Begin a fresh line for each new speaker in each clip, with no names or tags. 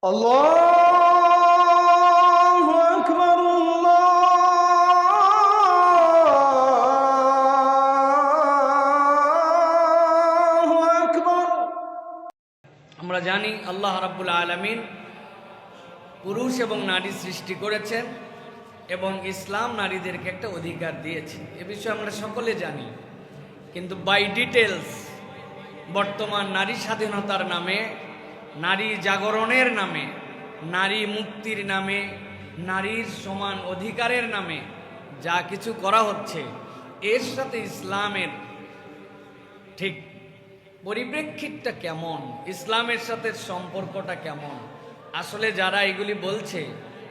আল্লাহু আকবার, আল্লাহু আকবার।
আমরা জানি আল্লাহ রাব্বুল আলামিন পুরুষ এবং নারী সৃষ্টি করেছেন এবং ইসলাম নারীদেরকে একটা অধিকার দিয়েছে, এ বিষয়ে আমরা সকলে জানি। কিন্তু বাই ডিটেলস বর্তমান নারী স্বাধীনতার নামে, নারী জাগরণের নামে, নারী মুক্তির নামে, নারীর সমান অধিকারের নামে যা কিছু করা হচ্ছে, এর সাথে ইসলামের ঠিক পরিপ্রেক্ষিতটা কেমন, ইসলামের সাথে সম্পর্কটা কেমন, আসলে যারা এগুলি বলছে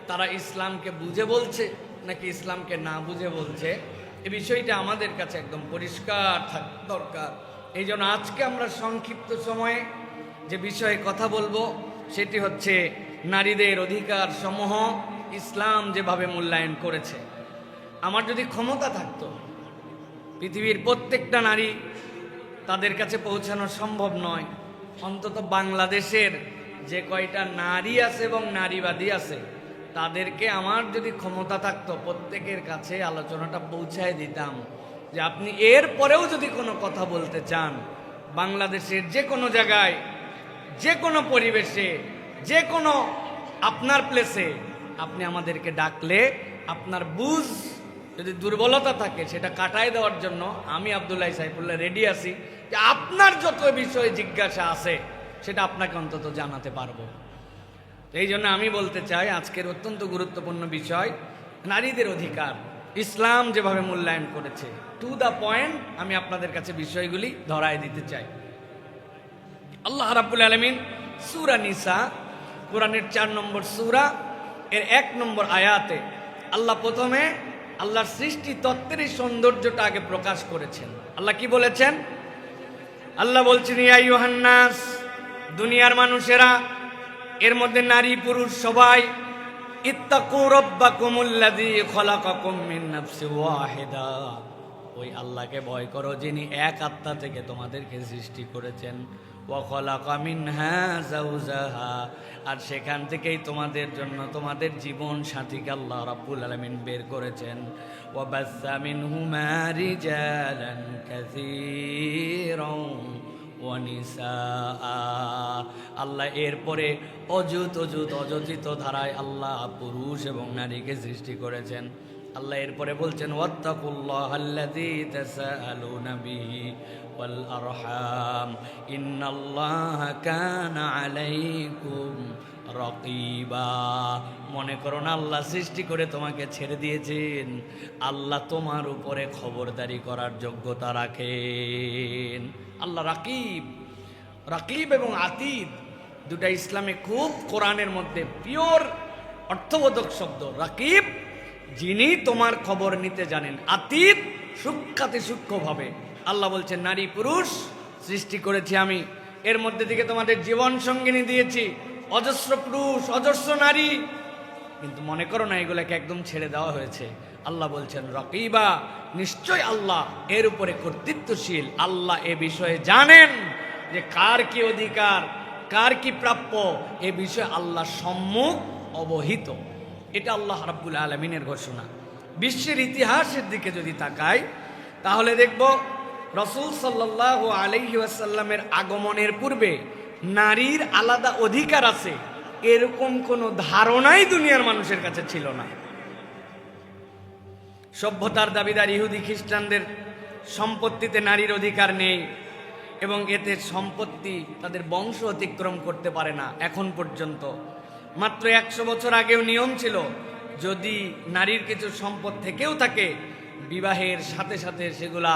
তারা ইসলামকে বুঝে বলছে নাকি ইসলামকে না বুঝে বলছে, এ বিষয়টা আমাদের কাছে একদম পরিষ্কার থাকা দরকার। এই জন্য আজকে আমরা সংক্ষিপ্ত সময়ে যে বিষয়ে কথা বলবো সেটি হচ্ছে নারীদের অধিকার সমূহ ইসলাম যেভাবে মূল্যায়ন করেছে। আমার যদি ক্ষমতা থাকতো পৃথিবীর প্রত্যেকটা নারী তাদের কাছে পৌঁছানো সম্ভব নয়, অন্তত বাংলাদেশের যে কয়টা নারী আছে এবং নারীবাদী আছে তাদেরকে আমার যদি ক্ষমতা থাকতো প্রত্যেকের কাছে আলোচনাটা পৌঁছায় দিতাম যে আপনি এর পরেও যদি কোনো কথা বলতে চান, বাংলাদেশের যে কোনো জায়গায়, যে কোনো পরিবেশে, যে কোনো আপনার প্লেসে আপনি আমাদেরকে ডাকলে আপনার বুঝ যদি দুর্বলতা থাকে সেটা কাটায় দেওয়ার জন্য আমি আব্দুল্লাহ সাইফুল্লাহ রেডি আছি যে আপনার যত বিষয়ে জিজ্ঞাসা আছে সেটা আপনাকে অন্তত জানাতে পারবো। এই জন্য আমি বলতে চাই আজকের অত্যন্ত গুরুত্বপূর্ণ বিষয় নারীদের অধিকার ইসলাম যেভাবে মূল্যায়ন করেছে, টু দ্য পয়েন্ট আমি আপনাদের কাছে বিষয়গুলি ধরায় দিতে চাই। আল্লাহ রাব্বুল আলামিন সূরা নিসা, কোরআনের 4 নম্বর সূরা এর 1 নম্বর আয়াতে আল্লাহ প্রথমে আল্লাহর সৃষ্টি তত্ত্বের এই সৌন্দর্যটা আগে প্রকাশ করেছেন। আল্লাহ কি বলেছেন? আল্লাহ বলছেন, ইয়া আইয়ুহান নাস, দুনিয়ার মানুষেরা, এর মধ্যে নারী পুরুষ সবাই, ইত্তাকু রাব্বাকুমুল্লাযী খলাকাকুম মিন নাফসিন ওয়াহিদা, ওই আল্লাহকে ভয় করো যিনি এক আত্মা থেকে তোমাদেরকে সৃষ্টি করেছেন, ওয়া খলাকা মিনহা যাওজাহা, আর সেখান থেকেই তোমাদের জন্য তোমাদের জীবন সাথীকে আল্লাহ রাব্বুল আলামিন বের করেছেন, ওয়া বাসসা মিনহুমা রিজালান কাসীরান ওয়া নিসাআ, আল্লাহ এরপরে অযুত ধারায় আল্লাহ পুরুষ এবং নারীকে সৃষ্টি করেছেন। আল্লাহ এরপরে বলছেন, ওয়াত্তাকুল্লাহাল্লাযী তাসাআলুনা বিহি ওয়াল আরহাম ইন্নাল্লাহা কানা আলাইকুম রাকিবা, মনে করো না আল্লাহ সৃষ্টি করে তোমাকে ছেড়ে দিয়েছেন, আল্লাহ তোমার উপরে খবরদারি করার যোগ্যতা রাখেন। আল্লাহ রাকিব, রাকিব এবং আতীদ দুটা ইসলামে খুব কোরআনের মধ্যে পিওর অর্থবোধক শব্দ। রাকিব যিনি তোমার খবর নিতে জানেন, আতীত সূক্ষ্মাতি সূক্ষ্মভাবে। আল্লাহ বলছেন নারী পুরুষ সৃষ্টি করেছি আমি, এর মধ্যে থেকে তোমাদের জীবন সঙ্গিনী দিয়েছি, অজস্র পুরুষ অজস্র নারী, কিন্তু মনে করো না এগুলোকে একদম ছেড়ে দেওয়া হয়েছে। আল্লাহ বলছেন রাকিবা, নিশ্চয় আল্লাহ এর উপরে কর্তৃত্বশীল, আল্লাহ এ বিষয়ে জানেন যে কার কি অধিকার, কার কি প্রাপ্য, এ বিষয়ে আল্লাহ সম্মুখ অবহিত। এটা আল্লাহ রাব্বুল আলামিনের ঘোষণা। বিশ্বের ইতিহাসের দিকে যদি তাকাই তাহলে দেখব রাসূল সাল্লাল্লাহু আলাইহি ওয়াসাল্লামের আগমনের পূর্বে নারীর আলাদা অধিকার আছে এরকম কোনো ধারণাই দুনিয়ার মানুষের কাছে ছিল না। সভ্যতার দাবিদার ইহুদি খ্রিস্টানদের সম্পত্তিতে নারীর অধিকার নেই এবং এতে সম্পত্তি তাদের বংশ অতিক্রম করতে পারে না এখন পর্যন্ত। মাত্র 100 বছর আগেও নিয়ম ছিল যদি নারীর কিছু সম্পদ থেকেও থাকে বিবাহের সাথে সাথে সেগুলা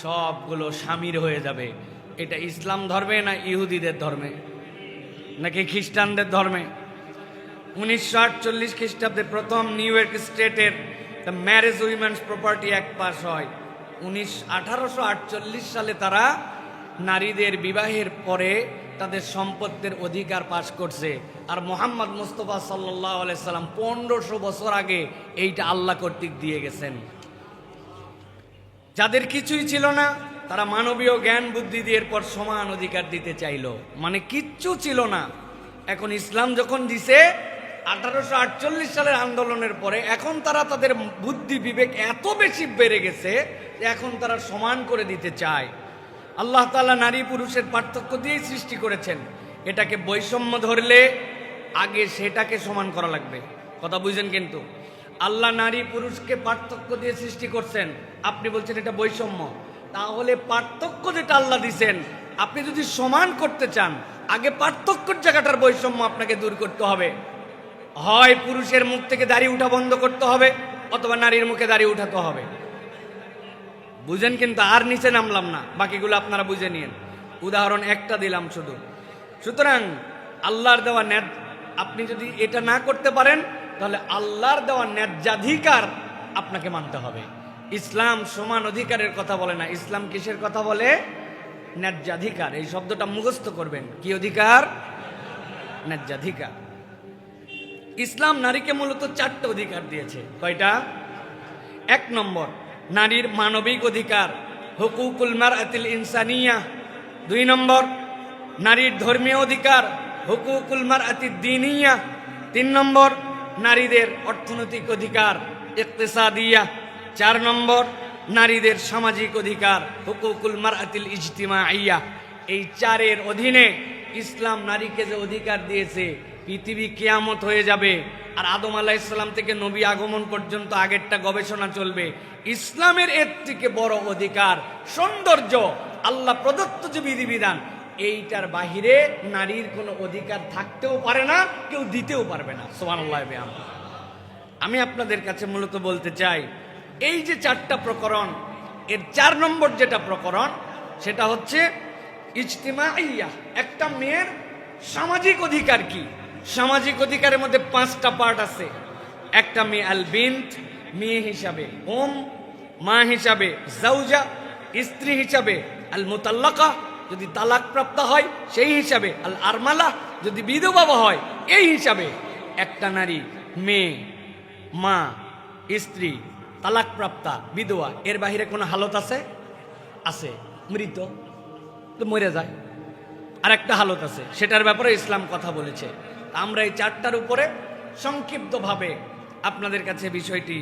সবগুলো স্বামীর হয়ে যাবে। এটা ইসলাম ধর্মে না ইহুদিদের ধর্মে নাকি খ্রিস্টানদের ধর্মে? 1948 খ্রিস্টাব্দে প্রথম নিউ ইয়র্ক স্টেটের the marriage women's property act pass হয়। 1848 সালে তারা নারীদের বিবাহের পরে তাদের সম্পত্তির অধিকার পাশ করছে। আর মুহাম্মদ মুস্তাফা সাল্লাল্লাহু আলাইহি সাল্লাম 1500 বছর আগে এইটা আল্লাহ কর্তৃক দিয়ে গেছেন। যাদের কিছুই ছিল না তারা মানবীয় জ্ঞান বুদ্ধি দিয়ে এরপর সমান অধিকার দিতে চাইল, মানে কিচ্ছু ছিল না, এখন ইসলাম যখন দিছে 1848 সালের আন্দোলনের পরে এখন তারা তাদের বুদ্ধি বিবেক এত বেশি বেড়ে গেছে যে এখন তারা সমান করে দিতে চায়। আল্লাহ তাআলা নারী পুরুষের পার্থক্য দিয়েই সৃষ্টি করেছেন। এটাকে বৈষম্য ধরলে আগে সেটাকে সমান করা লাগবে। কথা বুঝেন? কিন্তু আল্লাহ নারী পুরুষকে পার্থক্য দিয়ে সৃষ্টি করছেন, আপনি বলছেন এটা বৈষম্য। তাহলে পার্থক্য যেটা আল্লাহ দিছেন আপনি যদি সমান করতে চান, আগে পার্থক্যের জায়গাটার বৈষম্য আপনাকে দূর করতে হবে। হয় পুরুষের মুখ থেকে দাড়ি উঠা বন্ধ করতে হবে, অথবা নারীর মুখে দাড়ি উঠাতে হবে। বুঝেন? কিন্তু আর নিচে নামলাম না, বাকিগুলো আপনারা বুঝে নিন। উদাহরণ একটা দিলাম শুধু। সুতরাং আল্লাহর দেওয়া ন্যায়, আপনি যদি এটা না করতে পারেন তাহলে আল্লাহর দেওয়া ন্যায্যাধিকার আপনাকে মানতে হবে। ইসলাম সমান অধিকারের কথা বলে না, ইসলাম কিসের কথা বলে? ন্যায্যাধিকার। এই শব্দটা মুখস্থ করবেন। কি অধিকার? ন্যায্যাধিকার। ইসলাম নারীকে মূলত 4টা অধিকার দিয়েছে। কয়টা? 1 নম্বর, নারীর মানবিক অধিকার, হুকুকুল মারআতিল ইনসানিয়া। 2 নম্বর, নারীর ধর্মীয় অধিকার, হুকুকুল মারআতিদ দ্বীনিয়া। 3 নম্বর, নারীদের অর্থনৈতিক অধিকার, ইকতিসাদিয়া। 4 নম্বর, নারীদের সামাজিক অধিকার, হুকুকুল মারআতিল ইজতিমাইয়া। এই 4-এর অধীনে ইসলাম নারীকে যে অধিকার দিয়েছে, পৃথিবী কিয়ামত হয়ে যাবে আর আদম আলাইহিস সালাম থেকে নবী আগমন পর্যন্ত আগেরটা গবেষণা চলবে। ইসলামের এর থেকে বড় অধিকার, সৌন্দর্য, আল্লাহ প্রদত্ত যে বিধিবিধান, এইটার বাহিরে নারীর কোনো অধিকার থাকতেও পারে না, কেউ দিতেও পারবে না। সুবহানাল্লাহ। আমি আপনাদের কাছে মূলত বলতে চাই, এই যে 4টা প্রকরণ, এর 4 নম্বর যেটা প্রকরণ সেটা হচ্ছে ইজতিমাইয়া। একটা মেয়ের সামাজিক অধিকার কি? সামাজিক অধিকারের মধ্যে 5টা পার্ট আছে। একটা মেয়ে আল বিনত, মেয়ে হিসাবে, মা হিসাবে, জাওজা, স্ত্রী হিসাবে, আল মুতাল্লাকা, যদি তালাক প্রাপ্ত হয় সেই হিসাবে, আল আরমালা, যদি বিধবা হয় এই হিসাবে। একটা নারী মেয়ে, মা, স্ত্রী, তালাক প্রাপ্তা, বিধবা, এর বাহিরে কোনো হালত আছে? আছে, মৃত তো মরে যায়। আর একটা হালত আছে, সেটার ব্যাপারে ইসলাম কথা বলেছে। আমরা এই 4টার উপরে সংক্ষিপ্তভাবে আপনাদের কাছে বিষয়টি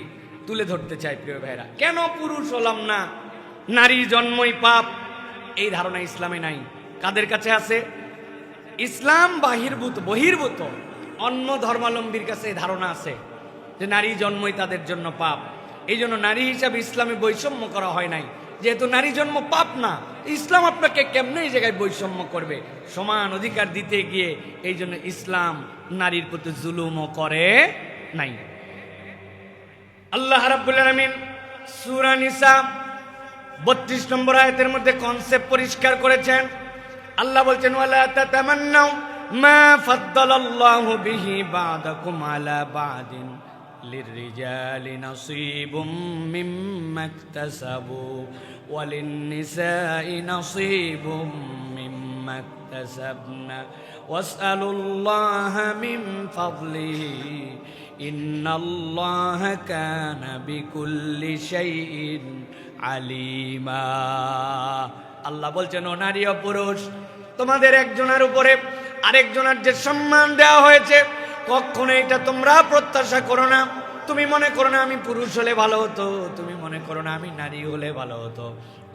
তুলে ধরতে চাই। প্রিয় ভাইরা, কেন পুরুষ হলাম না, নারী জন্মই পাপ, এই ধারণা ইসলামে নাই। কাদের কাছে আছে? ইসলাম বহির্ভূত অন্য ধর্মাবলম্বীর কাছে এই ধারণা আছে যে নারী জন্মই তাদের জন্য পাপ। এই জন্য নারী হিসাবে ইসলামে বৈষম্য করা হয় নাই। যেহেতু নারী জন্ম পাপ না, ইসলাম আপনাকে কেমনে এই জায়গায় বৈষম্য করবে? সমান অধিকার দিতে গিয়ে এই জন্য ইসলাম নারীর প্রতি জুলুমও করে নাই। আল্লাহ রাব্বুল আলামিন সূরা নিসা 32 নম্বর আয়াতের মধ্যে কনসেপ্ট পরিষ্কার করেছেন। আল্লাহ বলছেন, ওয়ালা তাতামান্নাউ মা ফাদ্দালাল্লাহু বিহি বা'দাকুম আলা বা'দিন লিররিজালি নাসীবুম মিম্মা ইকতাসাবু ওয়ালিন-নিসাই নাসীবুম মিম্মা ইকতাসাবনা ওয়াসআলুল্লাহা মিন ফাদলিহি ইন্নাল্লাহা কানা বিকুল্লি শাইইন আলিমা। আল্লাহ বলছেন, ও নারী ও পুরুষ, তোমাদের একজনের উপরে আরেকজনের যে সম্মান দেওয়া হয়েছে, কখনো এটা তোমরা প্রত্যাশা করো না। তুমি মনে করো না আমি পুরুষ হলে ভালো হতো, তুমি মনে করো না আমি নারী হলে ভালো হতো।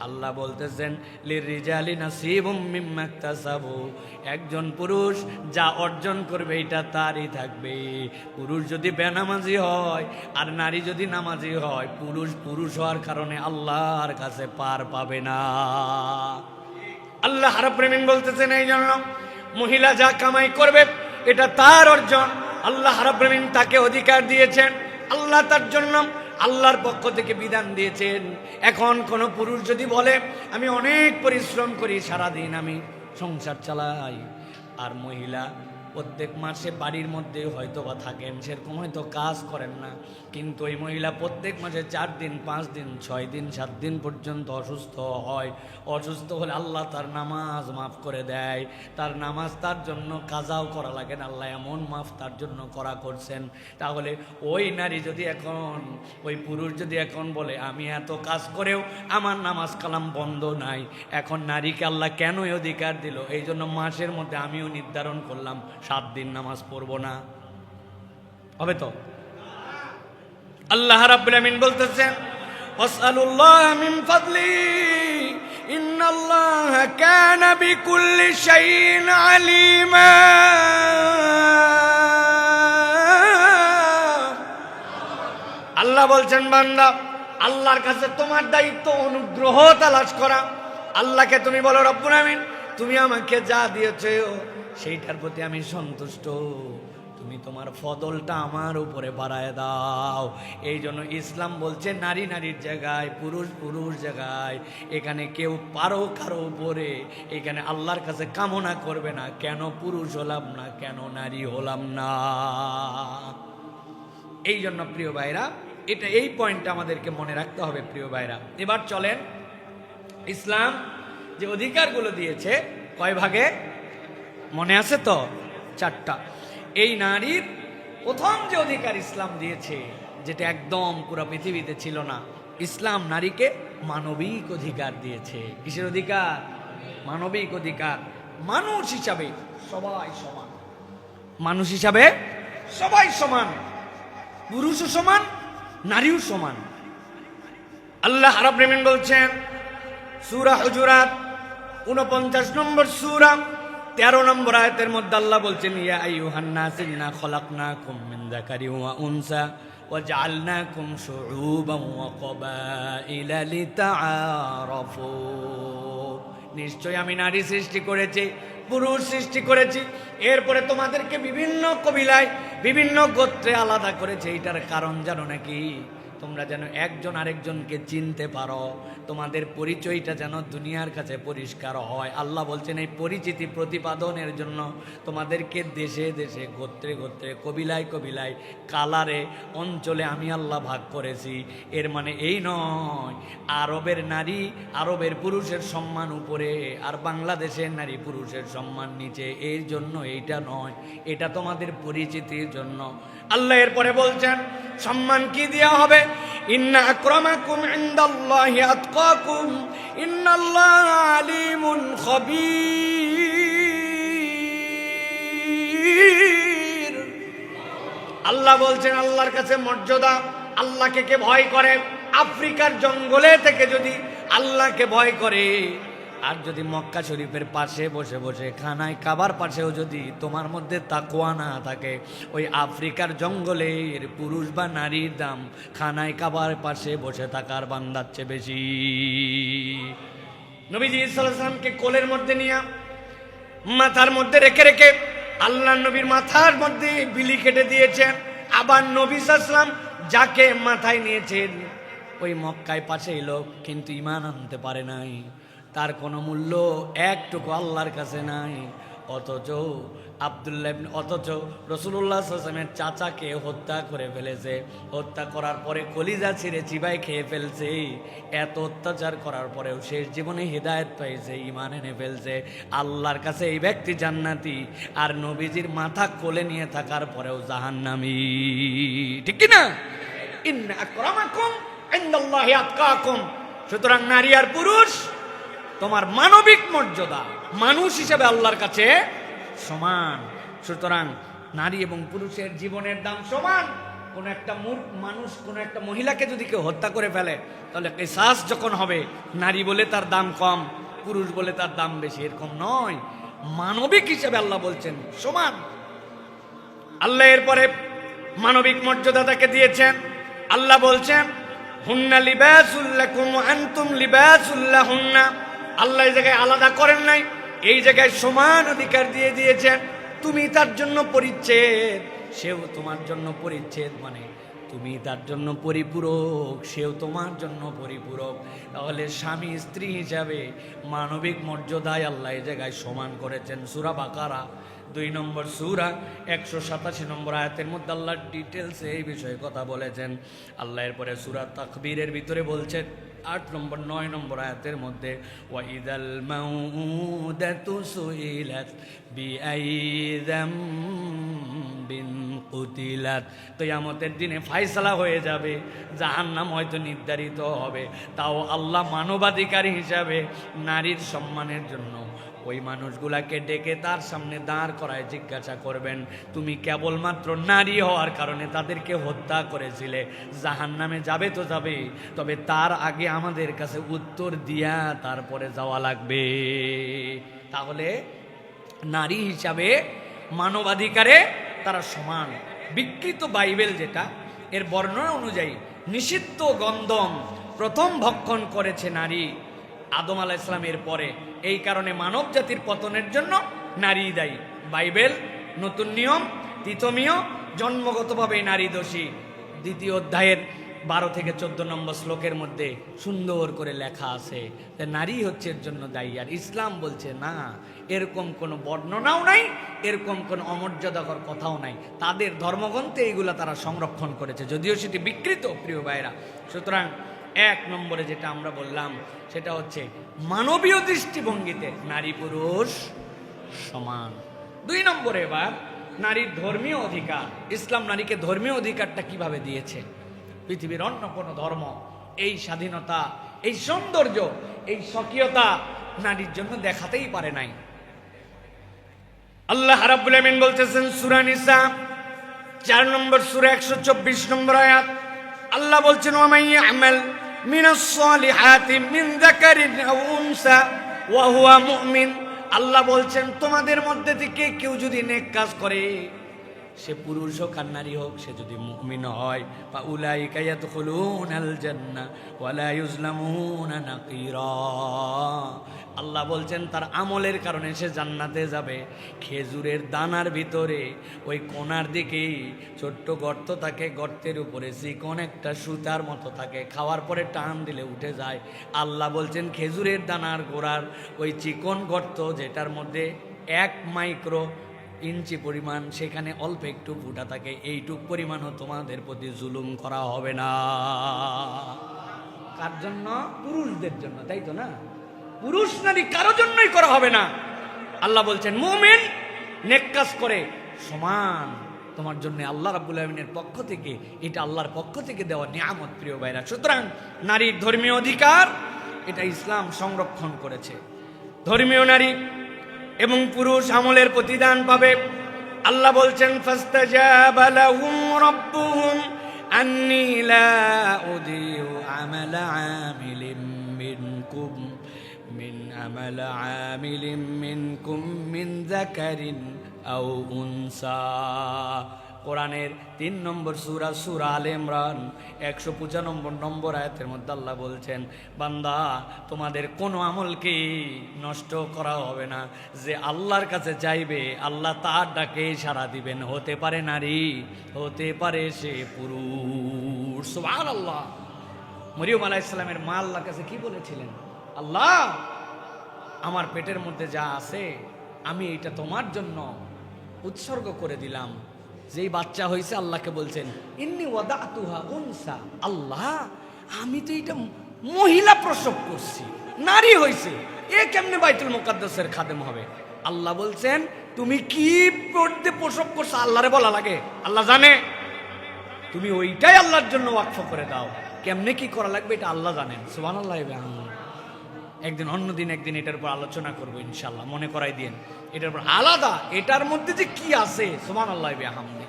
আল্লাহ বলতেছেন, লিররিজালি নাসীবুম মিম্মা ইকতাসাবু, একজন পুরুষ যা অর্জন করবে এটা তারই থাকবে। পুরুষ যদি বেনামাজি হয় আর নারী যদি নামাজি হয়, পুরুষ হওয়ার কারণে আল্লাহর কাছে পার পাবে না। আল্লাহ রাব্বুল আলামিন বলতেছেন, এই জন্য মহিলা যা কামাই করবে এটা তার অর্জন। আল্লাহ রাব্বুল আলামিন তাকে অধিকার দিয়েছেন, আল্লাহ তার জন্য আল্লাহর পক্ষ থেকে বিধান দিয়েছেন। এখন কোন পুরুষ যদি বলে আমি অনেক পরিশ্রম করি, সারাদিন আমি সংসার চালাই, আর মহিলা প্রত্যেক মাসে বাড়ির মধ্যে হয়তো বা থাকেন, সেরকম হয়তো কাজ করেন না, কিন্তু ওই মহিলা প্রত্যেক মাসে 4 দিন 5 দিন 6 দিন 7 দিন পর্যন্ত অসুস্থ হয়, অসুস্থ হলে আল্লাহ তার নামাজ মাফ করে দেয়। তার নামাজ তার জন্য কাজাও করা লাগে না, আল্লাহ এমন মাফ তার জন্য করছেন। তাহলে ওই নারী যদি এখন, ওই পুরুষ যদি এখন বলে আমি এত কাজ করেও আমার নামাজ কালাম বন্ধ নাই, এখন নারীকে আল্লাহ কেন অধিকার দিল? এই জন্য মাসের মধ্যে আমিও আমিও নির্ধারণ করলাম 7 দিন নামাজ পড়বো না, হবে তো? আল্লাহ রাব্বুল আমিন বলতেছেন ওয়াসআলুল্লাহ মিন ফাদলি ইন্নাল্লাহা কানা বিকুল্লি শাইইন আলিমা। আল্লাহ বলছেন বান্দা, আল্লাহর কাছে তোমার দায়িত্ব অনুগ্রহ তালাশ করা। আল্লাহকে তুমি বলো রব্বুল আমিন, তুমি আমাকে যা দিয়েছো সেইটার প্রতি আমি সন্তুষ্ট, তুমি তোমার ফদলটা আমার উপরে বাড়ায় দাও। এই জন্য ইসলাম বলছে নারী নারীর জায়গায়, পুরুষ পুরুষ জায়গায়। এখানে কেউ পারো কারো উপরে এখানে আল্লাহর কাছে কামনা করবে না, কেন পুরুষ হলাম না, কেন নারী হলাম না। এই জন্য প্রিয় ভাইরা, এই পয়েন্টটা আমাদেরকে মনে রাখতে হবে প্রিয় ভাইরা। এবার চলেন, ইসলাম যে অধিকারগুলো দিয়েছে কয় ভাগে মনে আছে তো? 4টা। এই নারীর প্রথম যে অধিকার ইসলাম দিয়েছে, যেটা একদম পুরো পৃথিবীতে ছিল না, ইসলাম নারীকে মানবিক অধিকার দিয়েছে। কিসের অধিকার? মানবিক অধিকার। মানুষ হিসাবে সবাই সমান, মানুষ হিসাবে সবাই সমান, পুরুষও সমান, নারীও সমান। আল্লাহ রাব্বুল আমিন বলছেন সূরা হুজুরাত 49 নম্বর সূরা 13 নম্বর আয়াতের মধ্যে আল্লাহ বলছেন ইয়া আইয়ুহান নাস ইন্না খলাকনাকুম মিন যাকারিন ওয়া উনসা ওয়া জাআলনাকুম শুউবান ওয়া ক্বাবাইলা লিতাআরাফু। নিশ্চয় আমি নারী সৃষ্টি করেছি, পুরুষ সৃষ্টি করেছি, এরপরে তোমাদেরকে বিভিন্ন কবিলায় বিভিন্ন গোত্রে আলাদা করেছে। এইটার কারণ জানো নাকি? তোমরা যেন একজন আরেকজনকে চিনতে পারো, তোমাদের পরিচয়টা যেন দুনিয়ার কাছে পরিষ্কার হয়। আল্লাহ বলছেন এই পরিচিতি প্রতিপাদনের জন্য তোমাদেরকে দেশে দেশে, গোত্রে গোত্রে, কবিলায় কবিলায়, কালারে, অঞ্চলে আমি আল্লাহ ভাগ করেছি। এর মানে এই নয় আরবের নারী আরবের পুরুষের সম্মান উপরে আর বাংলাদেশের নারী পুরুষের সম্মান নিচে, এই জন্য এইটা নয়, এটা তোমাদের পরিচিতির জন্য। আল্লাহ এরপরে বলছেন সম্মান কি দেওয়া হবে? ইন্না আকরামাকুম ইনদাল্লাহি আতকাকুম ইন্নাল্লাহা আলিমুন খবীর। আল্লাহ বলছেন আল্লাহর কাছে মর্যাদা, আল্লাহকে কে ভয় করে? আফ্রিকার জঙ্গলে থেকে যদি আল্লাহকে ভয় করে, আর যদি মক্কা শরীফের পাশে বসে বসে খানায় কাবার পাশেও যদি তোমার মধ্যে তাকওয়া না থাকে, ওই আফ্রিকার জঙ্গলের পুরুষ বা নারীর দাম খানায় কাবার পাশে বসে থাকার বান্দার চেয়ে বেশি। নবীজি সাল্লাল্লাহু আলাইহি ওয়াসাল্লামকে কোলের মধ্যে নিয়ে মাথার মধ্যে রেখে রেখে আল্লাহ নবীর মাথার মধ্যে বিলি কেটে দিয়েছেন। আবার নবী সাল্লাল্লাহু আলাইহি ওয়াসাল্লাম যাকে মাথায় নিয়েছেন ওই মক্কায় পাশে লোক, কিন্তু ঈমান আনতে পারে নাই, তার কোনো মূল্য একটুকু আল্লাহর কাছে নাই। অথচ রাসূলুল্লাহ সাল্লাল্লাহু আলাইহি ওয়াসাল্লামের চাচাকে হত্যা করে ফেলেছে, হত্যা করার পরে কলিজা ছিঁড়ে চিবাই খেয়ে ফেলছে। এত অত্যাচার করার পরেও শেষ জীবনে হিদায়াত পাইছে, ঈমান এনে ফেলছে। আল্লাহর কাছে এই ব্যক্তি জান্নাতি, আর নবীজির মাথা কোলে নিয়ে থাকার পরেও জাহান্নামী। ঠিক কি না? ইন্না আকরামাকুম ইনদাল্লাহি আতকাকুম। সুতরাং নারী আর পুরুষ তোমার মানবিক মর্যাদা, মানুষ হিসেবে আল্লাহর কাছে সমান। সুতরাং নারী এবং পুরুষের জীবনের দাম সমান। কোন একটা মানুষ, কোন একটা মহিলাকে যদি কেউ হত্যা করে ফেলে, তাহলে কিসাস যখন হবে, নারী বলে তার দাম কম, পুরুষ বলে তার দাম বেশি, এরকম নয়। মানবিক হিসেবে আল্লাহ বলছেন সমান। আল্লাহ এরপরে মানবিক মর্যাদা তাকে দিয়েছেন। আল্লাহ বলছেন হুন্না লিবাসুল লাকুম ওয়া আনতুম লিবাসুল লাহুন্না। আল্লাহ এই জায়গায় আলাদা করেন নাই, এই জায়গায় সমান অধিকার দিয়ে দিয়েছেন। তুমি তার জন্য পরিচ্ছেদ, সেও তোমার জন্য পরিচ্ছেদ, মানে তুমি তার জন্য পরিপূরক, সেও তোমার জন্য পরিপূরক। তাহলে স্বামী স্ত্রী হিসাবে মানবিক মর্যাদায় আল্লাহ এই জায়গায় সমান করেছেন। সূরা বাকারা 2 নম্বর সূরা 187 নম্বর আয়াতের মধ্যে আল্লাহ ডিটেলসে এই বিষয়ে কথা বলেছেন। আল্লাহ এরপরে সূরা তাকবীরের ভিতরে বলছেন 8 নম্বর 9 নম্বর আয়াতের মধ্যে ওয়া ইদাল মাউদাতু সুইলাত বিআইয়ি যামবিন কুতিলাত। কিয়ামতের দিনে ফয়সালা হয়ে যাবে, জাহান্নাম হয়তো নির্ধারিত হবে, তাও আল্লাহ মানবাধিকার হিসাবে নারীর সম্মানের জন্য ওই মানুষগুলাকে ডেকে তার সামনে দাঁড় করায় জিজ্ঞাসা করবেন, তুমি কেবলমাত্র নারী হওয়ার কারণে তাদেরকে হত্যা করেছিলে, জাহান্নামে যাবে তো যাবে, তবে তার আগে আমাদের কাছে উত্তর দিয়া তারপরে যাওয়া লাগবে। তাহলে নারী হিসাবে মানবাধিকারে তারা সমান। বিকৃত বাইবেল যেটা, এর বর্ণনা অনুযায়ী নিষিদ্ধ গন্ধম প্রথম ভক্ষণ করেছে নারী আদম আলাইহিস সালামের পরে। এই কারণে মানব জাতির পতনের জন্য নারী দায়ী। বাইবেল নতুন নিয়ম তিথমীয় জন্মগতভাবে নারী দোষী। দ্বিতীয় অধ্যায়ের 12 থেকে 14 নম্বর শ্লোকের মধ্যে সুন্দর করে লেখা আছে যে নারী হচ্ছে এর জন্য দায়ী। আর ইসলাম বলছে না, এরকম কোনো বর্ণনাও নাই, এরকম কোনো অমর্যাদাকর কথাও নাই। তাদের ধর্মগ্রন্থে এইগুলা তারা সংরক্ষণ করেছে, যদিও সেটি বিকৃত, প্রিয় ভাইরা। সুতরাং 1 নম্বরে যেটা আমরা বললাম সেটা হচ্ছে মানবীয় দৃষ্টিভঙ্গিতে নারী পুরুষ সমান। 2 নম্বরে এবার নারীর ধর্মীয় অধিকার। ইসলাম নারীকে ধর্মীয় অধিকারটা কিভাবে দিয়েছে? পৃথিবীর অন্য কোনো ধর্ম এই স্বাধীনতা, এই সৌন্দর্য, এই স্বকীয়তা নারীর জন্য দেখাতেই পারে নাই। আল্লাহ রাব্বুল আমিন বলতেছেন সূরা নিসা 4 নম্বর সূরা 124 নম্বর আয়াত, আল্লাহ বলছেন ওয়া মান ইয়ামাল মিনাস সালিহাতি মিন যাকারিন আও উনসা ওয়া হুয়া মুমিন। আল্লাহ বলছেন তোমাদের মধ্যে থেকে কেউ যদি নেক কাজ করে, সে পুরুষ হোক আর নারী হোক, সে যদি মুমিন হয়, ফা উলাইকা ইয়াদখুলুনাল জান্নাহ ওয়া লা ইউজলামুনা নাকিরা। আল্লাহ বলছেন তার আমলের কারণে সে জান্নাতে যাবে। খেজুরের দানার ভিতরে ওই কোণার দিকে ছোট্ট গর্ত থাকে, গর্তের উপরে চিকন একটা সুতার মতো থাকে, খাওয়ার পরে টান দিলে উঠে যায়। আল্লাহ বলছেন খেজুরের দানার গোড়ার ওই চিকন গর্ত, যেটার মধ্যে 1 মাইক্রো ইঞ্চি পরিমাণ, সেখানে অল্প একটু ফুটা থাকে, এইটুক পরিমাণও তোমাদের প্রতি জুলুম করা হবে না। কার জন্য? পুরুষদের জন্য, তাই তো না? পুরুষ নারী কারো জন্যই করা হবে না। আল্লাহ বলছেন মুমিন নেক কাজ করে সমান তোমার জন্য আল্লাহ রাব্বুল আমিনের পক্ষ থেকে, এটা আল্লাহর পক্ষ থেকে দেওয়া নিয়ামত, প্রিয় ভাইরা। সুতরাং নারীর ধর্মীয় অধিকার এটা ইসলাম সংরক্ষণ করেছে। ধর্মীয় নারী এবং পুরুষ আমলের প্রতিদান পাবে। আল্লাহ বলছেন ফাস্তাজাবা লাহুম রাব্বুহুম আন্নী লা উযীউ আমালা আমিলিন মিনকুম মিন যাকারিন আও উনসা। কোরআনের 3 নম্বর সূরা, সূরা আলে ইমরান 195 নম্বর আয়াতের মধ্যে আল্লাহ বলছেন বান্দা তোমাদের কোনো আমলকে নষ্ট করা হবে না। যে আল্লাহর কাছে চাইবে আল্লাহ তার ডাকে সাড়া দিবেন। হতে পারে নারী, হতে পারে সে পুরুষ। সুবহানাল্লাহ। মরিয়ম আলাইহিস সালামের মা আল্লাহর কাছে কি বলেছিলেন? আল্লাহ আমার পেটের মধ্যে যা আছে আমি এটা তোমার জন্য উৎসর্গ করে দিলাম। যেই বাচ্চা হয়েছে আল্লাহকে বলছেন ইন্নী ওয়াদাতুহা উনসা, আল্লাহ আমি তো এটা মহিলা প্রসব করছি, নারী হয়েছে, এ কেমনে বাইতুল মুকাদ্দাসের খাদেম হবে? আল্লাহ বলছেন তুমি কি পড়তে প্রসব করছো আল্লাহরে বলা লাগে? আল্লাহ জানে। তুমি ওইটাই আল্লাহর জন্য ওয়াকফ করে দাও। কেমনে কি করা লাগবে এটা আল্লাহ জানেন। সুবহানাল্লাহ। একদিন অন্যদিন একদিন এটার উপর আলোচনা করবো ইনশাল্লাহ, মনে করাই দিন। এটার উপর আলাদা, এটার মধ্যে যে কি আছে, সুবহানাল্লাহ বিহামদি।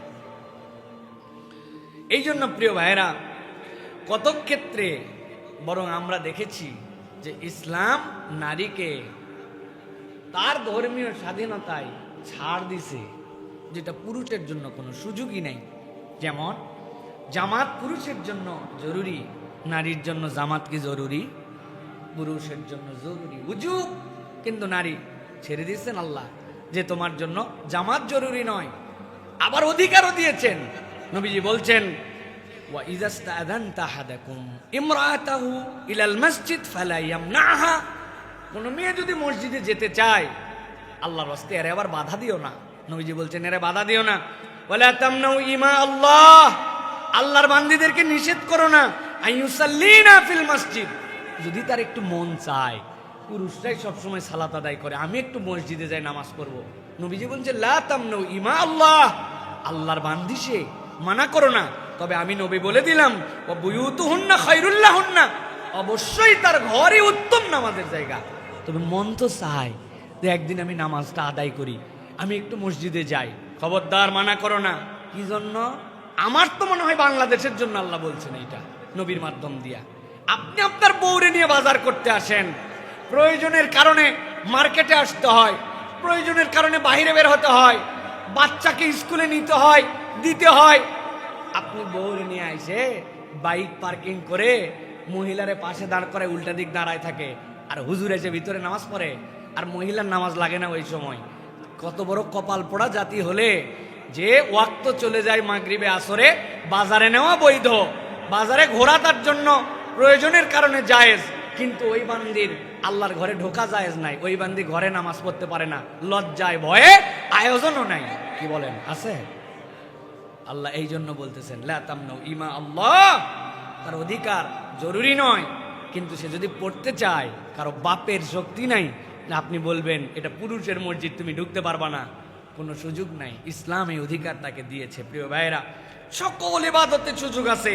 এই জন্য প্রিয় ভাইরা, কত ক্ষেত্রে বরং আমরা দেখেছি যে ইসলাম নারীকে তার ধর্মীয় স্বাধীনতায় ছাড় দিছে, যেটা পুরুষের জন্য কোনো সুযোগই নেই। যেমন জামাত পুরুষের জন্য জরুরি, নারীর জন্য জামাত কি জরুরি? পুরুষের জন্য জরুরি, উজুব। কিন্তু নারী ছেড়ে দিয়েছেন আল্লাহ যে তোমার জন্য জামাত জরুরি নয়। আবার অধিকারও দিয়েছেন। নবীজি বলছেন ওয়া ইযাস্তাআযানতা আহাদাকুম ইমরাআতাহু ইলাল মসজিদ ফালা ইয়ামনাহা। কোন মেয়ে যদি মসজিদে যেতে চায় আল্লাহর রাস্তে এর আবার বাধা দিও না। নবীজি বলছেন এর বাধা দিও না। ওয়ালা তামনাউ ইমা আল্লাহ, আল্লাহর বান্দীদেরকে নিষেধ করো না আইয়ুসাল্লিনা ফিল মসজিদ। যদি তার একটু মন চায়, পুরুষরাই সবসময় সালাত আদায় করে, আমি একটু মসজিদে যাই নামাজ পড়বো, নবীজি বলছে লা তামনাউ ইমা আল্লাহ, আল্লাহর বান্দি সে, মানা করো না। তবে আমি নবী বলে দিলাম ওয়া বুয়ুতুহুন্না খায়রুল লাহুন্না, অবশ্যই তার ঘরই উত্তম নামাজের জায়গা। তবে মন তো চায় যে একদিন আমি নামাজটা আদায় করি, আমি একটু মসজিদে যাই। খবরদার, মানা করো না। কি জন্য? আমার তো মনে হয় বাংলাদেশের জন্য আল্লাহ বলছেন এইটা নবীর মাধ্যম দিয়া। আপনি আপনার বউরে নিয়ে বাজার করতে আসেন, প্রয়োজনের কারণে মার্কেটে আসতে হয়, প্রয়োজনের কারণে বাইরে বের হতে হয়, বাচ্চাকে স্কুলে নিতে হয়, দিতে হয়। আপনি বউরে নিয়ে আইসে বাইক পার্কিং করে মহিলারে পাশে দাঁড় করে উল্টা দিক দাঁড়ায় থাকে, আর হুজুর এসে ভিতরে নামাজ পড়ে, আর মহিলার নামাজ লাগে না ওই সময়। কত বড় কপাল পোড়া জাতি হলে যে ওয়াক্ত চলে যায় মাগরিবে আসরে, বাজারে নেওয়া বৈধ, বাজারে ঘোরা তার জন্য প্রয়োজনের কারণে জায়েজ, কিন্তু ওই বান্দির আল্লাহর ঘরে ঢোকা জায়েজ নাই। ওই বান্দি ঘরে নামাজ পড়তে পারে না, লজ্জায় ভয়ে, আয়োজনও নাই। কি বলেন, আছে? আল্লাহ এই জন্য বলতেছেন লা তামনাউ ইমা আল্লাহ। তার অধিকার জরুরি নয়, কিন্তু সে যদি পড়তে চায়, কারো বাপের শক্তি নাই আপনি বলবেন এটা পুরুষের মসজিদ, তুমি ঢুকতে পারবা না, কোনো সুযোগ নাই। ইসলাম এই অধিকার তাকে দিয়েছে। প্রিয় ভাইয়েরা, সকল ইবাদতের সুযোগ আছে,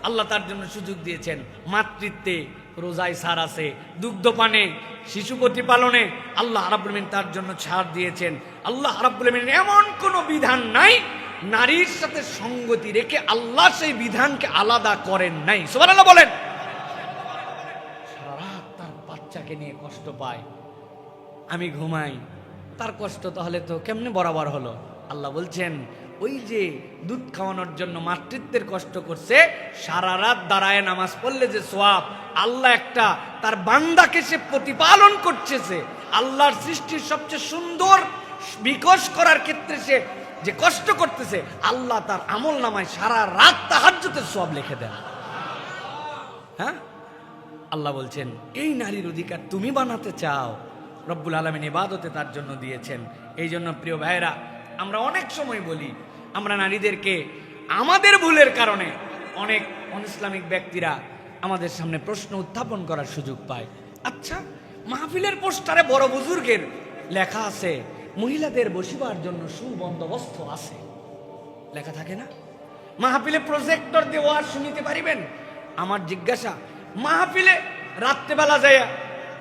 আল্লাহ তার জন্য সুযোগ দিয়েছেন। মাতৃত্বে, রোজায় ছাড় আছে, দুগ্ধপানে, শিশু প্রতিপালনে আল্লাহ রাব্বুল আলামিন তার জন্য ছাড় দিয়েছেন। আল্লাহ রাব্বুল আলামিন এমন কোনো বিধান নাই নারীর সাথে সঙ্গতি রেখে আল্লাহ সেই বিধানকে আলাদা করেন নাই। সুবহানাল্লাহ বলেন। সারা রাত তার বাচ্চাকে নিয়ে কষ্ট পায়, আমি ঘুমাই, তার কষ্ট তাহলে তো কেমনে বরাবর হলো? আল্লাহ বলছেন ওই যে দুধ খাওয়ানোর জন্য মাতৃত্বের কষ্ট করছে, সারা রাত দাঁড়ায় নামাজ পড়লে যে সওয়াব, আল্লাহ একটা তার বান্দাকে সে প্রতিপালন করতেছে, আল্লাহর সৃষ্টির সবচেয়ে সুন্দর বিকাশ করার ক্ষেত্রে সে যে কষ্ট করতেছে, আল্লাহ তার আমল নামায় সারা রাত তাহাজ্জুদের সওয়াব লিখে দেন। হ্যাঁ, আল্লাহ বলছেন এই নারীর অধিকার তুমি বানাতে চাও, রব্বুল আলামিন ইবাদতে তার জন্য দিয়েছেন। এই জন্য প্রিয় ভাইরা, আমরা অনেক সময় বলি, আমরা নারীদেরকে আমাদের ভুলের কারণে অনেক অনইসলামিক ব্যক্তিরা আমাদের সামনে প্রশ্ন উত্থাপন করার সুযোগ পায়। আচ্ছা, মাহফিলের পোস্টারে বড় বুজুর্গের লেখা আছে মহিলাদের বসিবার জন্য সুবন্দোবস্ত আছে, লেখা থাকে না? মাহফিলে প্রজেক্টর দিয়ে ওয়াজ শুনিতে পারিবেন? আমার জিজ্ঞাসা, মাহফিলে রাত্রেবেলা যায়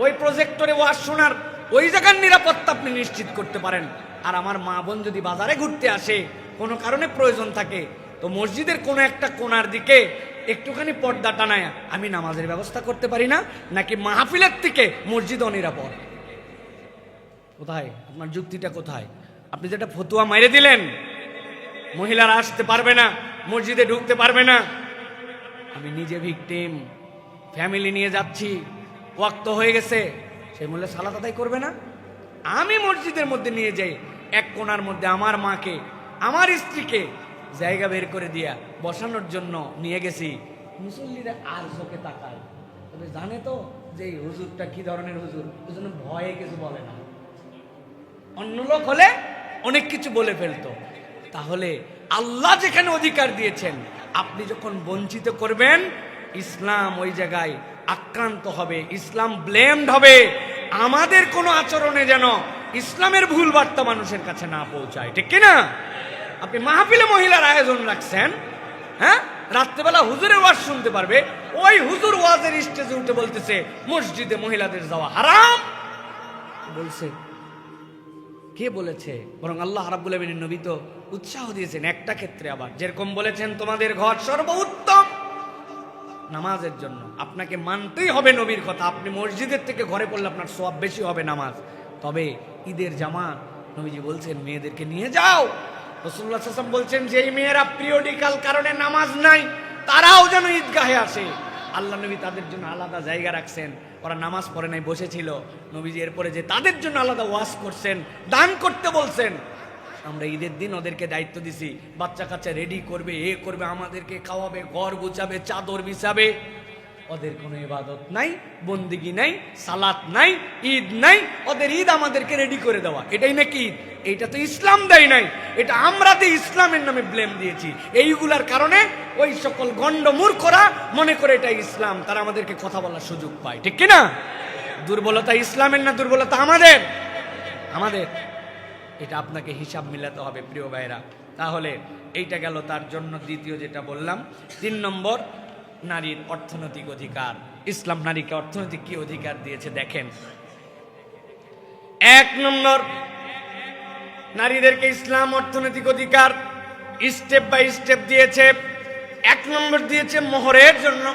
ওই প্রজেক্টরে ওয়াজ শোনার ওই জায়গার নিরাপত্তা আপনি নিশ্চিত করতে পারেন? আর আমার মা বোন যদি বাজারে ঘুরতে আসে, কোনো কারণে প্রয়োজন থাকে, তো মসজিদের কোনো একটা কোণার দিকে একটুখানি পর্দা টানায় আমি নামাজের ব্যবস্থা করতে পারি না? নাকি মাহফিলের থেকে মসজিদ অনিরাপদ? কোথায় আপনার যুক্তিটা? কোথায়? আপনি যেটা ফতুয়া মেরে দিলেন, মহিলারা আসতে পারবে না, মসজিদে ঢুকতে পারবে না। আমি নিজে ভিকটিম, ফ্যামিলি নিয়ে যাচ্ছি, ওয়াক্ত হয়ে গেছে, সেই মূল্যে সালাত আদায় করবে না? আমি মসজিদের মধ্যে নিয়ে যাই, এক কোণার মধ্যে আমার মাকে, আমার স্ত্রীকে জায়গা বের করে দিয়া বসানোর জন্য নিয়ে গেছি, মুসল্লিরা আর চোখে তাকায়, তবে জানে তো যে এই হুজুরটা কি ধরনের হুজুর, ওই জন্য ভয়ে কিছু বলে না। অন্য লোক হলে অনেক কিছু বলে ফেলতো। তাহলে আল্লাহ যেখানে অধিকার দিয়েছেন, আপনি যখন বঞ্চিত করবেন, ইসলাম ওই জায়গায় আক্রান্ত হবে, ইসলাম ব্লেমড হবে। আমাদের কোনো আচরণে যেন ইসলামের ভুল বার্তা মানুষের কাছে না পৌঁছায়, ঠিক কিনা? আপনি মাহফিলে মহিলার আয়োজন রাখছেন, হ্যাঁ, রাত্রেবেলা হুজুরের ওয়াজ শুনতে পারবে, ওই হুজুর ওয়াজের স্টেজে উঠে বলতেছে মসজিদে মহিলাদের যাওয়া হারাম। বলছে কে বলেছে? বরং আল্লাহ রাব্বুল আলামিনের নবী তো উৎসাহ দিয়েছেন একটা ক্ষেত্রে, আবার যেরকম বলেছেন তোমাদের ঘর সর্বোত্তম নামাজের জন্য, আপনাকে মানতেই হবে নবীর কথা। আপনি মসজিদের থেকে ঘরে পড়লে আপনার সওয়াব বেশি হবে নামাজ। তবে ঈদের জামাত নবীজি বলছেন মেয়েদেরকে নিয়ে যাও। রাসূলুল্লাহ সাল্লাল্লাহু আলাইহি ওয়াসাল্লাম বলছেন যে এই মেয়েরা পিরিয়ডিক্যাল কারণে নামাজ নাই, তারাও যেন ঈদগাহে আসে। আল্লাহ নবী তাদের জন্য আলাদা জায়গা রাখছেন, ওরা নামাজ পড়ে নাই, বসেছিল। নবীজি এরপরে যে তাদের জন্য আলাদা ওয়াজ করছেন, দান করতে বলছেন। আমরা ঈদের দিন ওদেরকে দায়িত্ব দিছি, বাচ্চা কাচ্চা রেডি করবে, এ করবে, আমাদেরকে খাওয়াবে, ঘর গুছাবে, চাদর বিছাবে। ওদের কোনো ইবাদত নাই, বন্দিগি নাই, সালাত নাই, ঈদ নাই। ওদের ঈদ আমাদেরকে রেডি করে দেওয়া, এটাই নাকি ঈদ? এইটা তো ইসলাম দেয় নাই, এটা আমরা দিয়ে ইসলামের নামে ব্লেম দিয়েছি। এইগুলার কারণে ওই সকল গণ্ড মূর্খরা মনে করে এটা ইসলাম, তারা আমাদেরকে কথা বলার সুযোগ পায়, ঠিক কিনা? দুর্বলতা ইসলামের না, দুর্বলতা আমাদের। আমাদের এটা আপনাকে হিসাব মিলাতে হবে প্রিয় ভাইরা। তাহলে এইটা গেল তার জন্য। দ্বিতীয় যেটা বললাম, 3 নম্বর, নারীর অর্থনৈতিক অধিকার। ইসলাম নারীকে অর্থনৈতিক কি অধিকার দিয়েছে দেখেন। এক নম্বর, নারীদেরকে ইসলাম অর্থনৈতিক অধিকার স্টেপ বাই স্টেপ দিয়েছে। এক নম্বর দিয়েছে মোহরের জন্য।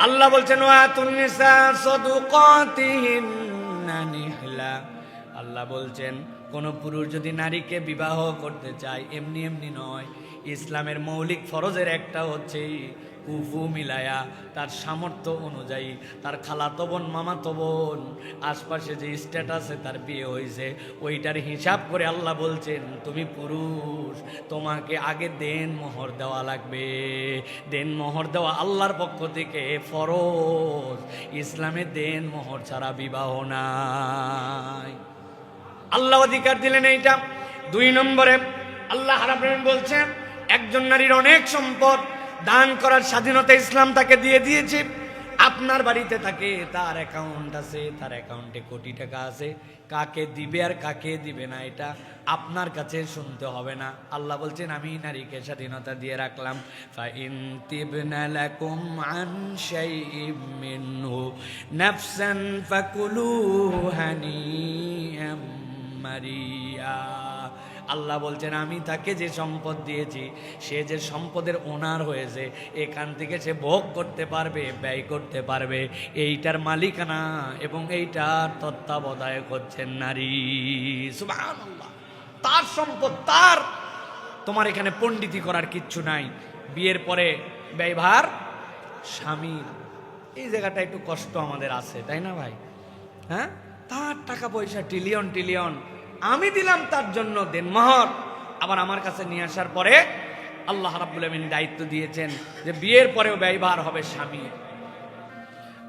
আল্লাহ বলছেন ওয়াতুন নিসা সাদুকাতিহিন্না নিহলা। আল্লাহ বলছেন কোন পুরুষ যদি নারীকে বিবাহ করতে চায় এমনি এমনি নয়, ইসলামের মৌলিক ফরজের একটা হচ্ছে কুফু মিলায়া, তার সামর্থ্য অনুযায়ী, তার খালাতো বোন মামাতো বোন আশপাশে যে স্ট্যাটাসে তার বিয়ে হয়েছে ওইটার হিসাব করে আল্লাহ বলছেন তুমি পুরুষ, তোমাকে আগে দেন মোহর দেওয়া লাগবে। দেন মোহর দেওয়া আল্লাহর পক্ষ থেকে ফরজ। ইসলামে দেন মোহর ছাড়া বিবাহ নাই। আল্লাহ অধিকার দিলেন এইটা। দুই নম্বরে আল্লাহ রাব্বুল আলামিন বলছেন একজন নারীর অনেক সম্পদ, দান করার স্বাধীনতা ইসলাম তাকে দিয়ে দিয়েছে। আপনার বাড়িতে থাকে, তার অ্যাকাউন্ট আছে, তার অ্যাকাউন্টে কোটি টাকা আছে, কাকে দিবে আর কাকে দিবে না এটা আপনার কাছে শুনতে হবে না। আল্লাহ বলছেন আমি নারীকে স্বাধীনতা দিয়ে রাখলাম। ফাইন তিবনা লাকুম আন শাইইম মিনহু নাফসান ফাকুলুহু হানিআম মারিয়া। আল্লাহ বলছেন আমি তাকে যে সম্পদ দিয়েছি, সে যে সম্পদের ওনার হয়েছে, এখান থেকে সে ভোগ করতে পারবে, ব্যয় করতে পারবে। এইটার মালিকানা এবং এইটার তত্ত্বাবধায়ক হচ্ছেন নারী। সুবহানাল্লাহ, তার সম্পদ তার। তোমার এখানে পণ্ডিতি করার কিচ্ছু নাই। বিয়ের পরে ব্যয়ভার স্বামীর। এই জায়গাটা একটু কষ্ট আমাদের আছে, তাই না ভাই? হ্যাঁ, তার টাকা পয়সা ট্রিলিয়ন ট্রিলিয়ন, আমি দিলাম তার জন্য দেনমোহর। আবার আমার কাছে নিয়ে আসার পরে আল্লাহ রাব্বুল আলামিন দায়িত্ব দিয়েছেন যে বিয়ের পরেও ব্যয়ভার হবে স্বামীর।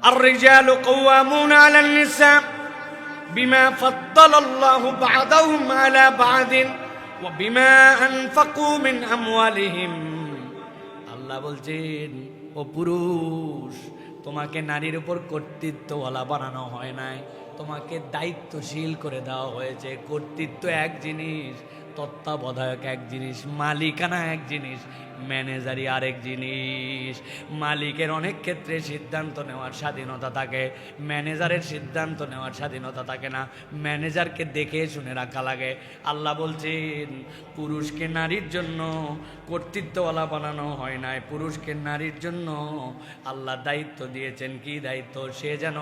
আর-রিজালু কাওয়ামুনা আলান নিসা বিমা ফাদ্দালাল্লাহু বা'দাহুম আলা বা'দিন ওয়া বিমা আনফাকু মিন আমওয়ালিহিম। আল্লাহ বলছেন ও পুরুষ, তোমাকে নারীর উপর কর্তৃত্বওয়ালা বানানো হয় নাই, তোমাকে দায়িত্বশীল করে দেওয়া হয়েছে। কর্তৃত্ব এক জিনিস, তত্ত্বাবধায়ক এক জিনিস, মালিকানা এক জিনিস, ম্যানেজারি আরেক জিনিস। মালিকের অনেক ক্ষেত্রে সিদ্ধান্ত নেওয়ার স্বাধীনতা থাকে, ম্যানেজারের সিদ্ধান্ত নেওয়ার স্বাধীনতা থাকে না। ম্যানেজারকে দেখে শুনে রাখা লাগে। আল্লাহ বলছেন পুরুষকে নারীর জন্য কর্তৃত্বওয়ালা বানানো হয় নাই, পুরুষকে নারীর জন্য আল্লাহ দায়িত্ব দিয়েছেন। কি দায়িত্ব? সে যেন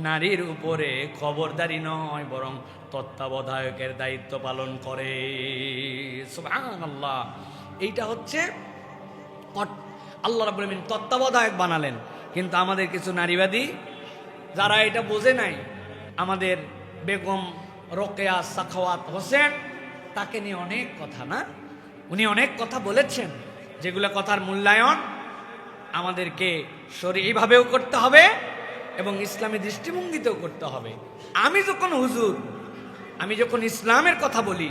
নারীর উপরে খবরদারি নয়, বরং তত্ত্বাবধায়কের দায়িত্ব পালন করে। সুবহানাল্লাহ, এইটা হচ্ছে আল্লাহ রাব্বুল আলামিন তত্ত্বাবধায়ক বানালেন। কিন্তু আমাদের কিছু নারীবাদী যারা এটা বোঝে নাই, আমাদের বেগম রোকেয়া সাখাওয়াত হোসেন, তাকে নিয়ে অনেক কথা না, উনি অনেক কথা বলেছেন, যেগুলো কথার মূল্যায়ন আমাদেরকে শরীয়ভাবেও করতে হবে এবং ইসলামী দৃষ্টিভঙ্গিতেও করতে হবে। আমি যখন ইসলামের কথা বলি,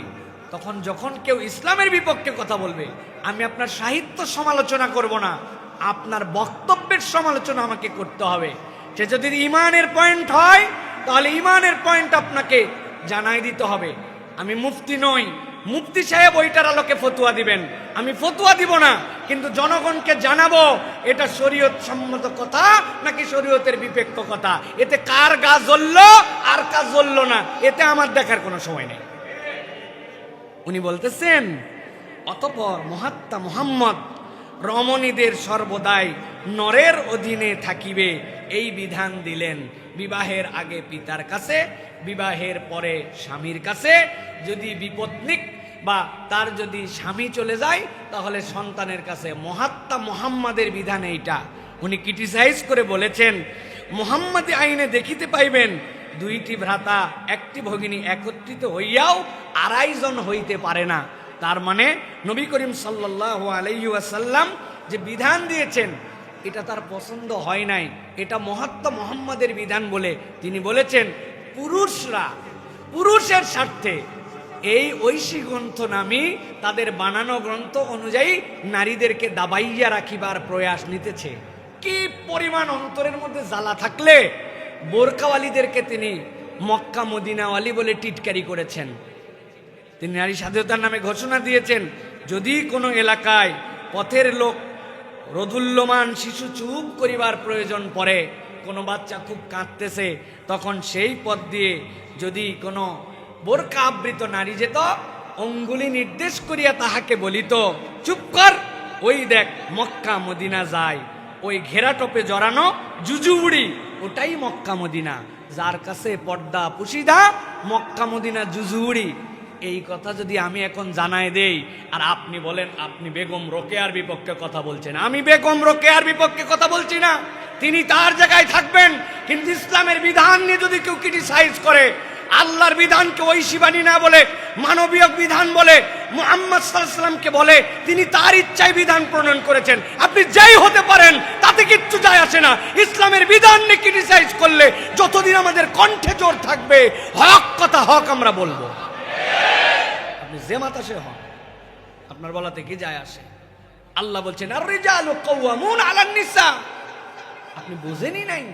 তখন যখন কেউ ইসলামের বিপক্ষে কথা বলবে, আমি আপনার সাহিত্য সমালোচনা করব না, আপনার বক্তব্যের সমালোচনা আমাকে করতে হবে। সে যদি ইমানের পয়েন্ট হয়, তাহলে ইমানের পয়েন্ট আপনাকে জানাই দিতে হবে। আমি মুফতি নই, মুফতি সাহেব ওইটার আলোকে ফতুয়া দিবেন, আমি ফতুয়া দিব না, কিন্তু জনগণকে জানাবো এটা শরীয়ত সম্মত কথা নাকি শরীয়তের বিপক্ষ কথা। এতে কার গা জ্বললো আর কার জ্বললো না, এতে আমার দেখার কোনো সময় নেই। উনি বলতেছেন অতঃপর মহাত্মা মুহাম্মদ রমণীদের সর্বদাই নরের অধীনে থাকিবে এই বিধান দিলেন। বিবাহের আগে পিতার কাছে, বিবাহের পরে স্বামীর কাছে। যদি বিপত্নিক বা তার যদি স্বামী চলে যায়, তাহলে সন্তানের কাছে। মহাত্মা মুহাম্মাদের বিধান এইটা। উনি ক্রিটিসাইজ করে বলেছেন মুহাম্মাদি আইনে দেখিতে পাইবেন দুইটি ভ্রাতা একটি ভগিনী একত্রিত হইয়াও আড়াই জন হইতে পারে না। তার মানে নবী করিম সাল্লাল্লাহু আলাইহি ওয়াসাল্লাম যে বিধান দিয়েছেন এটা তার পছন্দ হয় নাই, এটা মহাত্মা মুহাম্মাদের বিধান বলে তিনি বলেছেন পুরুষরা পুরুষের স্বার্থে এই ঐশী গ্রন্থ নামি তাদের বানানো গ্রন্থ অনুযায়ী নারীদেরকে দাবাইয়া রাখিবার প্রয়াস নিতেছে। কি পরিমাণ অন্তরের মধ্যে জ্বালা থাকলে বোরকাওয়ালিদেরকে তিনি মক্কা মদিনাওয়ালি বলে টিটকারি করেছেন। তিনি নারী স্বাধীনতার নামে ঘোষণা দিয়েছেন, যদি কোনো এলাকায় পথের লোক রোদুল্যমান শিশু চুপ করিবার প্রয়োজন পড়ে, কোনো বাচ্চা খুব কাঁদতেছে, তখন সেই পথ দিয়ে যদি কোনো বোরকা আবৃত নারী যেত, অঙ্গুলি নির্দেশ করিয়া তাহাকে বলিত, চুপ কর, ওই দেখ মক্কা মদিনা যায়, ওই ঘেরা টপে জড়ানো জুজুবুড়ি, ওটাই মক্কা মদিনা। যার কাছে পর্দা পুশিদা, মক্কা মদিনা জুজুবুড়ি। এই কথা যদি আমি এখন জানায় দেই, আর আপনি বলেন আপনি বেগম রোকেয়ার বিপক্ষে কথা বলছেন, আমি বেগম রোকেয়ার বিপক্ষে কথা বলছি না, তিনি তার জায়গায় থাকবেন। কিন্তু ইসলামের বিধান নিয়ে যদি কেউ ক্রিটিসাইজ করে, আল্লাহর বিধানকে ঐশীবাণী না বলে মানবীয় বিধান বলে, মুহাম্মদ সাল্লাল্লাহু আলাইহি ওয়াসাল্লামকে বলে তিনি তার ইচ্ছায় বিধান প্রণয়ন করেছেন, আপনি যেই হতে পারেন তাতে কিচ্ছু যায় আসে না। ইসলামের বিধান নিয়ে ক্রিটিসাইজ করলে যতদিন আমাদের কণ্ঠে জোর থাকবে, হক কথা হক আমরা বলবো। আপনি যে মাতাসে হন, আপনার বলাতে কি যায় আসে? আল্লাহ বলছেন আর রিজালু কাওয়ামুন আলান নিসা। আপনি বুঝেনই নাই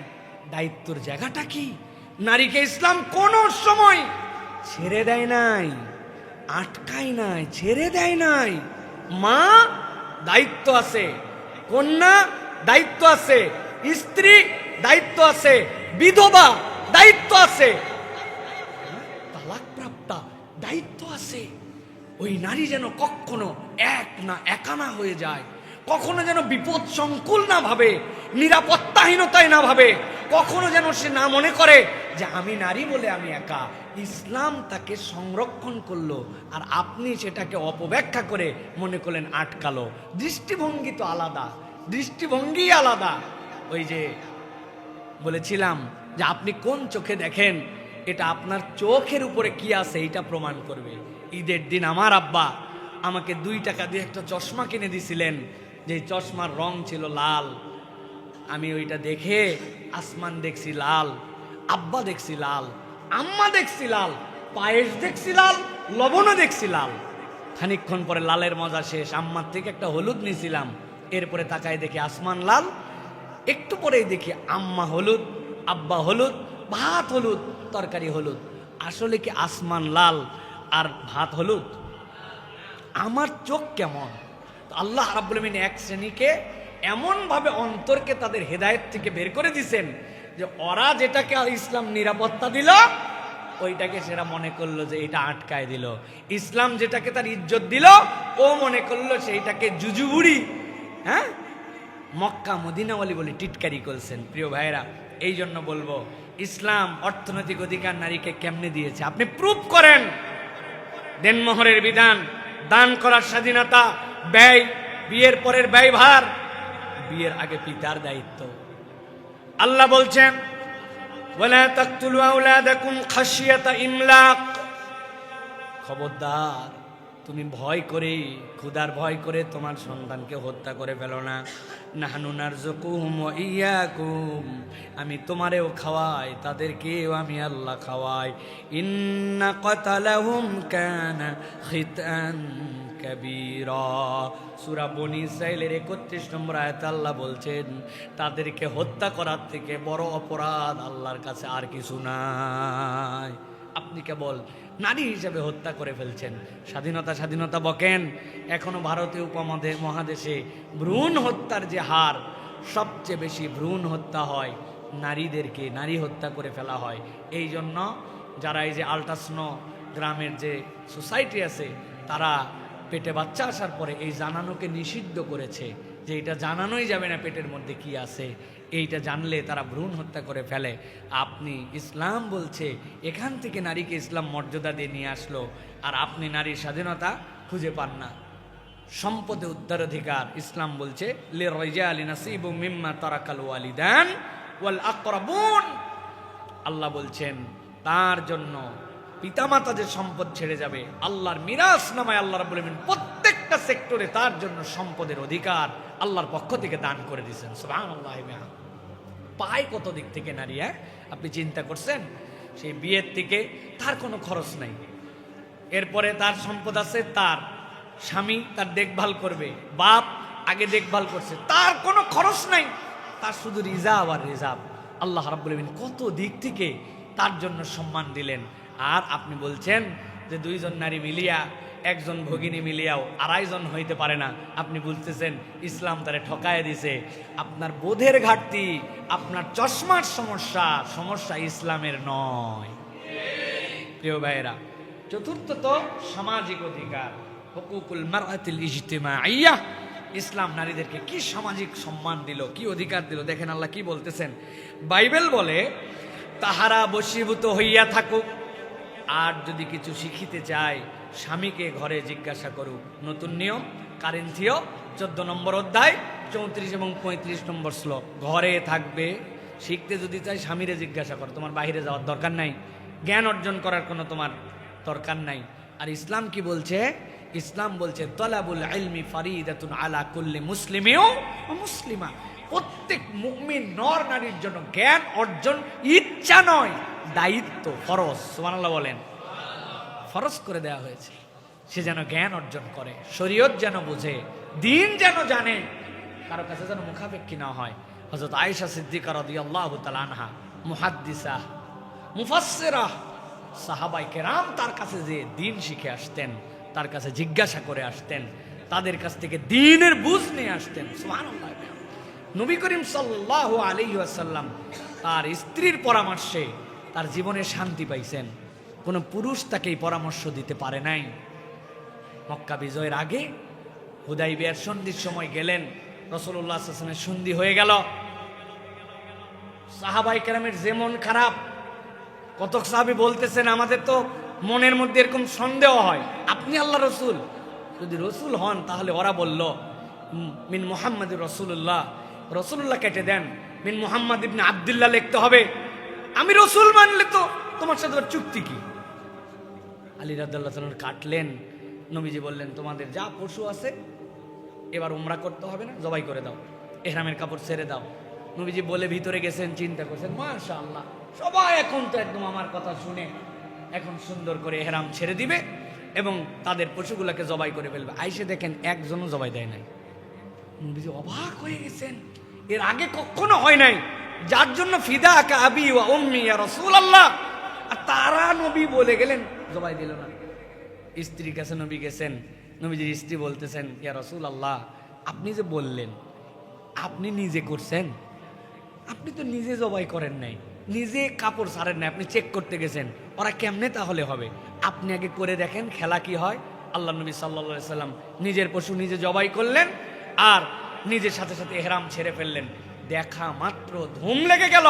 দায়িত্বের জায়গাটা কি। নারীকে ইসলাম কোন সময় ছেড়ে দেয় নাই, আটকায় নাই, ছেড়ে দেয় নাই। মা দায়িত্ব আছে, কন্যা দায়িত্ব আছে, স্ত্রী দায়িত্ব আছে, বিধবা দায়িত্ব আছে, তালাকপ্রাপ্তা দায়িত্ব আছে। ওই নারী যেন কখনো একা না হয়ে যায়, কখনো যেন বিপদ সংকুল না ভাবে, নিরাপত্তাহীনতায় না ভাবে, কখনো যেন সে না মনে করে যে আমি নারী বলে আমি একা। ইসলাম তাকে সংরক্ষণ করলো, আর আপনি সেটাকে অপব্যাখ্যা করে মনে করলেন আটকালো। দৃষ্টিভঙ্গি তো আলাদা, দৃষ্টিভঙ্গি আলাদা। ওই যে বলেছিলাম যে আপনি কোন চোখে দেখেন, এটা আপনার চোখের উপরে কি আছে এটা প্রমাণ করবে। ঈদের দিন আমার আব্বা আমাকে 2 টাকা দিয়ে একটা চশমা কিনে দিছিলেন, যে চশমার রং ছিল লাল। আমি ওইটা দেখে আসমান দেখছি লাল, আব্বা দেখছি লাল, আম্মা দেখছি লাল, পায়েস দেখছি লাল, লবণও দেখছি লাল। খানিকক্ষণ পরে লালের মজা শেষ, আম্মার থেকে একটা হলুদ নিয়েছিলাম, এরপরে তাকায় দেখি আসমান লাল, একটু পরেই দেখি আম্মা হলুদ, আব্বা হলুদ, ভাত হলুদ, তরকারি হলুদ। আসলে কি আসমান লাল আর ভাত হলুদ? আমার চোখ কেমন? আল্লাহ রাব্বুল আলামিন এক শ্রেণীকে এমনভাবে অন্তরকে তাদের হেদায়েত থেকে বের করে দিয়েছেন যে ওরা যেটাকে ইসলাম নিরাপত্তা দিল, ওইটাকে সেটা মনে করলো যে এটা আটকায় দিল। ইসলাম যেটাকে তার ইজ্জত দিল, ও মনে করলো সেইটাকে জুজুবুড়ি, হ্যাঁ, মক্কা মদিনাওয়ালি বলে টিটকারি করছেন। প্রিয় ভাইরা, এই জন্য বলবো, ইসলাম অর্থনৈতিক অধিকার নারীকে কেমনে দিয়েছে আপনি প্রুফ করেন। দেনমোহরের বিধান, দান করার স্বাধীনতা, ব্যয়, বিয়ের পরের ব্যয়ভার, বিয়ের আগে পিতার দায়িত্ব। আল্লাহ বলছেন ওয়ালা তাকতুলু আওলাদাকুম খাশিয়াতা ইমলাক, খবরদার তুমি ভয় করে, ক্ষুধার ভয় করে তোমার সন্তানকে হত্যা করে ফেলো না। নাহনু নারযুকুহুম ওয়া ইয়াকুম, আমি তোমারেও খাওয়াই, তাদেরকেও আমি আল্লাহ খাওয়াই। ইন্না কাতালাহুম কানা খিতান কাবীরা, সূরা বনী ইসরাঈলের 31 নম্বর আয়াতে আল্লাহ বলছেন তাদেরকে হত্যা করার থেকে বড় অপরাধ আল্লাহর কাছে আর কিছু নাই। আপনি কেবল নারী হিসেবে হত্যা করে ফেলছেন। স্বাধীনতা স্বাধীনতা বকেন, এখনো ভারতীয় উপমহাদেশে ভ্রূণ হত্যার যে হার, সবচেয়ে বেশি ভ্রূণ হত্যা হয় নারীদেরকে, নারী হত্যা করে ফেলা হয়। এই জন্য যারা এই যে আল্ট্রাসনো গ্রামের যে সোসাইটি আছে, তারা পেটে বাচ্চা আসার পরে এই জানানোকে নিষিদ্ধ করেছে যে এটা জানানোই যাবে না পেটের মধ্যে কি আছে, এইটা জানলে তারা ভ্রূণ হত্যা করে ফেলে। আপনি, ইসলাম বলছে এখান থেকে নারীকে ইসলাম মর্যাদা দিয়ে নিয়ে আসলো, আর আপনি নারীর স্বাধীনতা খুঁজে পান না। সম্পদে উত্তরাধিকার ইসলাম বলছে লিররিজালি নাসিবুম মিম্মা তারাকাল ওয়ালিদান ওয়াল আকরাবুন। আল্লাহ বলছেন তার জন্য পিতামাতা যে সম্পদ ছেড়ে যাবে, আল্লাহর মিরাস নামায় আল্লাহ রাব্বুল আলামিন প্রত্যেকটা সেক্টরে তার জন্য সম্পদের অধিকার আল্লাহর পক্ষ থেকে দান করে দিয়েছেন। সুবহানাল্লাহ। পায় কত দিক থেকে নারী, আপনি চিন্তা করছেন? সেই বিয়ের থেকে তার কোনো খরচ নাই, এরপরে তার সম্পদ আছে, তার স্বামী তার দেখভাল করবে, বাপ আগে দেখভাল করছে, তার কোনো খরচ নাই, তার শুধু রিজার্ভ আর রিজার্ভ। আল্লাহ রাব্বুল আলামিন কত দিক থেকে তার জন্য সম্মান দিলেন। আর আপনি বলছেন যে 2 জন নারী মিলিয়া, 1 জন ভগিনী মিলিয়াও 2.5 জন হইতে পারে না। আপনি বলতেছেন ইসলাম তারে ঠকায় দিছে। আপনার বোধের ঘাটতি, আপনার চশমার সমস্যা, সমস্যা ইসলামের নয়। প্রিয় ভাইয়েরা, চতুর্থত সামাজিক অধিকার, হুকুকুল মারআতিল ইজতিমাইয়া। ইসলাম নারীদেরকে কি সামাজিক সম্মান দিল, কি অধিকার দিল, দেখেন আল্লাহ কি বলতেছেন। বাইবেল বলে, তাহারা বশীভূত হইয়া থাকুক, আর যদি কিছু শিখিতে চায় স্বামীকে ঘরে জিজ্ঞাসা করুক। নতুন নিয়ম, কারিন্থীয় 14 নম্বর অধ্যায় 34 এবং 35 নম্বর শ্লোক। ঘরে থাকবে, শিখতে যদি চাই স্বামীরে জিজ্ঞাসা করো, তোমার বাইরে যাওয়ার দরকার নাই, জ্ঞান অর্জন করার কোনো তোমার দরকার নাই। আর ইসলাম কি বলছে? ইসলাম বলছে তলাবুল ইলমি ফারিদাতুন আলা কুল্লি মুসলিমিন ওয়া মুসলিমা। প্রত্যেক মুমিন নর নারীর জন্য জ্ঞান অর্জন ইচ্ছা নয়, দায়িত্ব, ফরজ। সুবহানাল্লাহ বলেন। ফরজ করে দেওয়া হয়েছে, সে যেন জ্ঞান অর্জন করে, শরীয়ত যেন বুঝে, দিন যেন জানে, কারো কাছে যেন মুখাপেক্ষী না হয়। হযরত আয়েশা সিদ্দিকা রাদিয়াল্লাহু তাআলা আনহা, মুহাদ্দিসা, মুফাসসিরা, সাহাবায়ে কেরাম তার কাছে যে দিন শিখে আসতেন, তার কাছে জিজ্ঞাসা করে আসতেন, তাদের কাছ থেকে দ্বীনের বুঝ নিয়ে আসতেন। সুবহানাল্লাহ। নবী করিম সাল্লাল্লাহু আলাইহি ওয়াসাল্লাম তার স্ত্রীর পরামর্শে তার জীবনে শান্তি পাইছেন। কোনো পুরুষ তাকে এই পরামর্শ দিতে পারে নাই। মক্কা বিজয়ের আগে হুদাইবিয়ার সন্ধির সময় গেলেন, রাসূলুল্লাহ সাল্লাল্লাহু আলাইহি ওয়াসাল্লামের সন্ধি হয়ে গেল। সাহাবায়ে কেরামের যেমন খারাপ, কত সাহাবী বলতেছেন আমাদের তো মনের মধ্যে এরকম সন্দেহ হয়, আপনি আল্লাহ রসুল, যদি রসুল হন তাহলে ওরা বলল মিন মুহাম্মাদুর রাসূলুল্লাহ, রসুল্লাহ কেটে দেন, মিন মুহাম্মদ ইবনে আব্দুল্লাহ লিখতে হবে। আমি রসুল মানলে তো তোমার সাথে চুক্তি কি? আলী রাদিয়াল্লাহু তাআলা কাটলেন। নবীজি বললেন, তোমাদের যা পশু আছে এবার উমরা করতে হবে না, জবাই করে দাও, ইহরামের কাপড় ছেড়ে দাও। নবীজি বলে ভিতরে গেছেন, চিন্তা করছেন, মাশাআল্লাহ সবাই এখন তো একদম আমার কথা শুনে এখন সুন্দর করে ইহরাম ছেড়ে দিবে এবং তাদের পশুগুলোকে জবাই করে ফেলবে। আইসে দেখেন একজনও জবাই দেয় নাই। নবীজি অবাক হয়ে গেছেন, এর আগে কখনো হয় নাই, যার জন্য ফিদা কা আবি ওয়া উম্মি ইয়া রাসূলুল্লাহ, আর তারা নবী বলে গেলেন, জবাই দিল না। স্ত্রীর কাছে নবী গেছেন, নবীজির স্ত্রী বলতেছেন, ইয়া রাসূলুল্লাহ আপনি যে বললেন আপনি নিজে করছেন, আপনি তো নিজে জবাই করেন নাই, নিজে কাপড় ছাড়েন নাই, আপনি চেক করতে গেছেন, ওরা কেমনে তাহলে হবে? আপনি আগে করে দেখেন খেলা কি হয়। আল্লাহ নবী সাল্লাল্লাহু আলাইহি সাল্লাম নিজের পশু নিজে জবাই করলেন আর নিজের সাথে সাথে ইহরাম ছেড়ে ফেললেন। দেখা মাত্র ধুম লেগে গেল,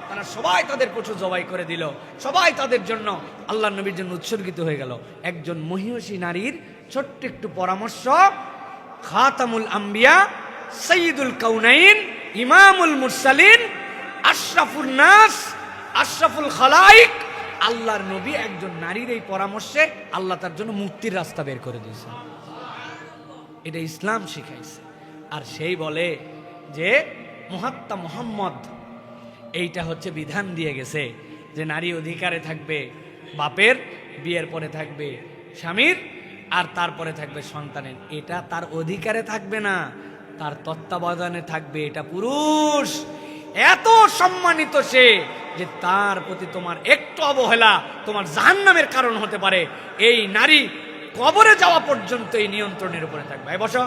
তারা সবাই তাদের পশু জবাই করে দিল, সবাই তাদের জন্য আল্লাহ নবীর জন্য উৎসর্গিত হয়ে গেল। একজন মহিষী নারীর ছোট্ট একটু পরামর্শ, খাতামুল আম্বিয়া, সাইয়্যিদুল কাউনাইন, ইমামুল মুরসালিন, আশরাফুন নাস, আশরাফুল খালাইক, আল্লাহর নবী একজন নারীর এই পরামর্শে আল্লাহ তার জন্য মুক্তির রাস্তা বের করে দিয়েছে। এটা ইসলাম শিখাইছে। আর সেই বলে যে মুহাত্তা মুহাম্মদ এইটা হচ্ছে বিধান দিয়ে গেছে যে নারী অধিকারে থাকবে বাপের, বিয়ের পরে থাকবে স্বামীর, আর তারপরে থাকবে সন্তানের। এটা তার অধিকারে থাকবে না, তার তত্ত্বাবধানে থাকবে। এটা পুরুষ এত সম্মানিত সে যে তার প্রতি তোমার একটু অবহেলা তোমার জাহান্নামের কারণ হতে পারে। এই নারী কবরে যাওয়া পর্যন্ত এই নিয়ন্ত্রণের উপরে থাকবে। এই বসো,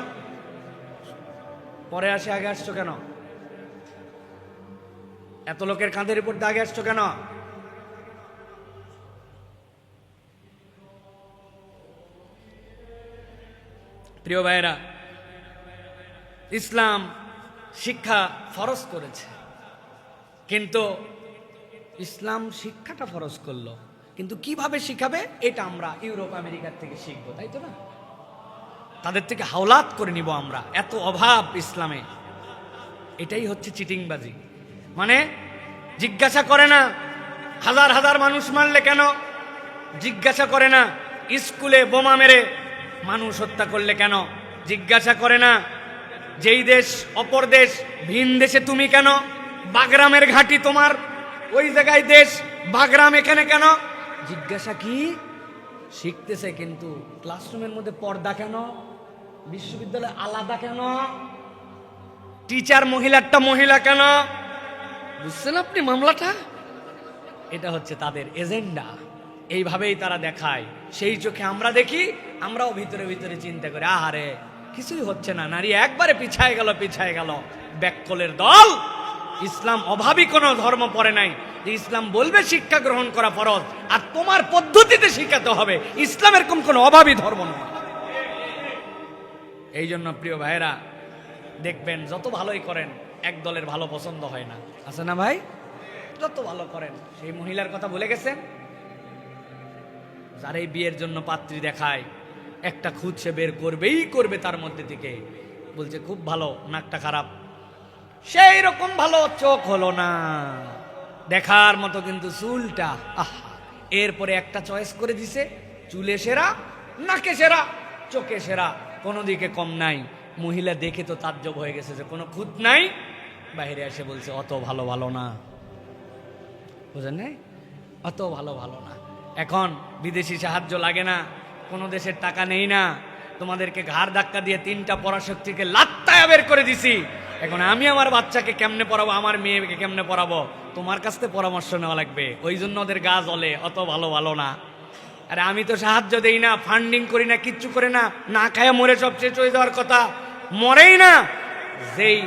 পরে আসে, আগে আসছো কেন? এত লোকের কাঁধের উপর দিয়ে আগে আসছো কেন? প্রিয় ভাইয়েরা, ইসলাম শিক্ষা ফরজ করেছে, কিন্তু ইসলাম শিক্ষাটা ফরজ করলো, কিন্তু কিভাবে শিখাবে এটা আমরা ইউরোপ আমেরিকার থেকে শিখবো, তাই তো না? তাদের থেকে হাওলাত করে নিব আমরা। এত অভাব ইসলামে, এটাই হচ্ছে চিটিংবাজি। মানে জিজ্ঞাসা করে না হাজার হাজার মানুষ মারলে কেন, জিজ্ঞাসা করে না স্কুলে বোমা মেরে মানুষ হত্যা করলে কেন, জিজ্ঞাসা করে না যেই দেশ অপর দেশ ভিন দেশে তুমি কেন, বাগরামের ঘাঁটি তোমার ওই জায়গায় দেশ, বাগরাম এখানে কেন, জিজ্ঞাসা কি? শিখতেছে, কিন্তু ক্লাসরুমের মধ্যে পর্দা কেন, বিশ্ববিদ্যালয়ে আলাদা কেন, টিচার মহিলারটা মহিলা কেন? বুঝছেন আপনি মামলাটা? এটা হচ্ছে তাদের এজেন্ডা। এইভাবেই তারা দেখায়, সেই চোখে আমরা দেখি, আমরাও ভিতরে ভিতরে চিন্তা করি আহারে কিছুই হচ্ছে না, নারী একবারে পিছায় গেল, পিছায় গেল। ব্যাককলের দল ইসলাম অভাবী কোনো ধর্ম পড়ে নাই যে ইসলাম বলবে শিক্ষা গ্রহণ করা ফরজ আর তোমার পদ্ধতিতে শিখাতে হবে। ইসলাম এরকম কোনো অভাবী ধর্ম নয়। এই জন্য প্রিয় ভাইরা দেখবেন যত ভালোই করেন এক দলের ভালো পছন্দ হয় না, আছে না ভাই? যত ভালো করেন, সেই মহিলার কথা ভুলে গেছেন যার এই বিয়ের জন্য পাত্রী দেখায়, একটা খুঁজ সে বের করবেই করবে, তার মধ্যে থেকে বলছে খুব ভালো, নাকটা খারাপ, সেই রকম ভালো চোখ হলো না, দেখার মতো কিন্তু চুলটা আহা। এরপরে একটা চয়েস করে দিছে, চুলে সেরা, নাকে সেরা, চোখে সেরা, কোনো দিকে কম নাই। মহিলা দেখে তো তাজ্জব হয়ে গেছে যে কোনো খুঁত নাই, বাইরে এসে বলছে অত ভালো ভালো না, বুঝেন নাই, অত ভালো ভালো না। এখন বিদেশি সাহায্য লাগে না, কোনো দেশের টাকা নেই না, তোমাদেরকে ঘাড় ধাক্কা দিয়ে 3টা পরাশক্তিকে লাত্তায় বের করে দিছি। এখন আমি আমার বাচ্চাকে কেমনে পড়াবো, আমার মেয়েকে কেমনে পড়াবো, তোমার কাছ থেকে পরামর্শ নেওয়া লাগবে। ওই জন্য ওদের গা জ্বলে, অত ভালো ভালো না। আরে আমি তো সাহায্য দেই না, ফান্ডিং করি না, কিচ্ছু করে না, না খায় মরে সব শেষ হয়ে যাওয়ার কথা, মরেই না। যেই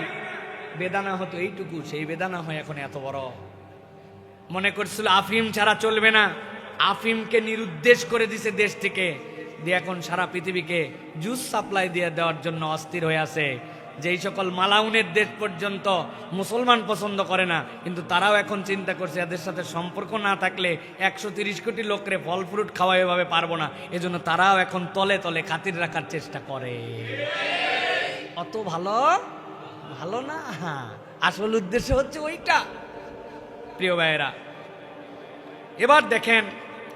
বেদানা হতো এইটুকু, সেই বেদানা হয় এখন এত বড়। মনে করছিল আফিম ছাড়া চলবে না, আফিমকে নিরুদ্দেশ করে দিছে দেশ থেকে, দিয়ে এখন সারা পৃথিবীকে জুস সাপ্লাই দিয়ে দেওয়ার জন্য অস্থির হয়ে আছে। যেই সকল মালাউনের দেশ পর্যন্ত মুসলমান পছন্দ করে না, কিন্তু তারাও এখন চিন্তা করছে এদের সাথে সম্পর্ক না থাকলে 130 কোটি লোকরে ফল ফ্রুট খাওয়া এভাবে পারবো না, এজন্য তারাও এখন তলে তলে খাতির রাখার চেষ্টা করে। অত ভালো ভালো না, হ্যাঁ, আসল উদ্দেশ্য হচ্ছে ওইটা। প্রিয় ভাইয়েরা, এবার দেখেন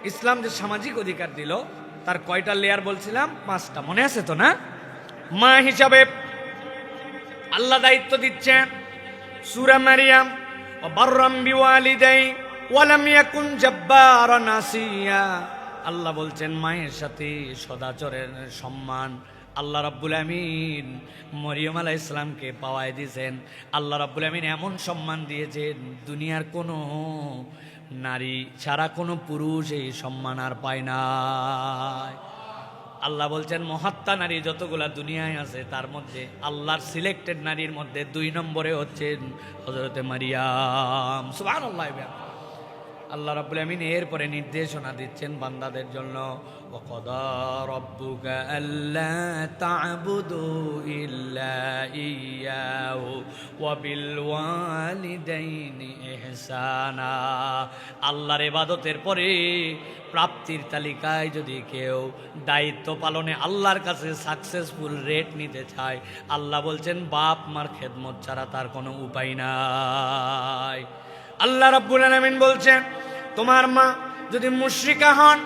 ইসলাম যে সামাজিক অধিকার দিল তার কয়টা লেয়ার বলছিলাম? 5টা, মনে আছে তো না? মা হিসাবে আল্লাহ দায়িত্ব দিচ্ছেন, সূরা মারিয়াম, ওয়া বাররাম বিওয়ালিদাই ওয়া লাম ইয়াকুন জাব্বারান আসিয়া। আল্লাহ বলছেন মায়ের সাথে সদাচরের সম্মান আল্লাহ রাব্বুল আমিন মরিয়ম আলাইহিস সালামকে পাওয়ায় দিয়েছেন। আল্লাহ রাব্বুল আমিন এমন সম্মান দিয়েছেন দুনিয়ার কোনো নারী ছাড়া কোনো পুরুষ এই সম্মান আর পায় না। আল্লাহ বলছেন মহাত্মা নারী যতগুলা দুনিয়ায় আছে তার মধ্যে আল্লাহর সিলেক্টেড নারীর মধ্যে 2 নম্বরে হচ্ছেন হযরতে মারিয়াম। সুবহানাল্লাহ। আল্লাহ রাব্বুল আমিন এরপরে নির্দেশনা দিচ্ছেন বান্দাদের জন্য, ওয়াকাদা রাব্বুকা আল্লা তা'বুদু ইল্লা ইয়্যাহু ওয়া বিল ওয়ালিদাইনি ইহসানা। আল্লাহর ইবাদতের পরে প্রাপ্তির তালিকায় যদি কেউ দায়িত্ব পালনে আল্লাহর কাছে সাকসেসফুল রেট নিতে চায়, আল্লাহ বলছেন বাপ মার খেদমত ছাড়া তার কোনো উপায় নাই। আল্লাহ রাব্বুল আলামিন বলছেন তোমার মা যদি মুশরিকা হন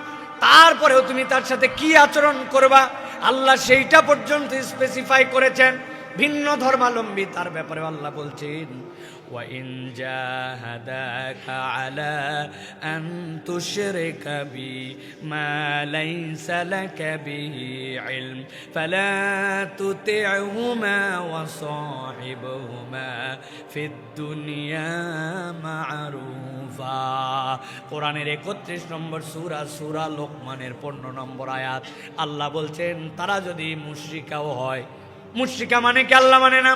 তারপরেও তুমি তার সাথে কি আচরণ করবা, আল্লাহ সেইটা পর্যন্ত স্পেসিফাই করেছেন। ভিন্ন ধর্মাবলম্বী তার ব্যাপারে আল্লাহ বলছেন ওয়া ইন জাহাদাকা আলা আন তুশরিকা বি মা লাইসা লাকা বিহি ইলম ফালা তুতি'হুমা ওয়া সাহিবহুমা ফিদ দুনিয়া মা'রুফা। কোরআনের 31 নম্বর সূরা লোকমানের 15 নম্বর আয়াত। আল্লাহ বলছেন তারা যদি মুশরিকাও হয়, মুশরিকা মানে কি আল্লাহ মানে না,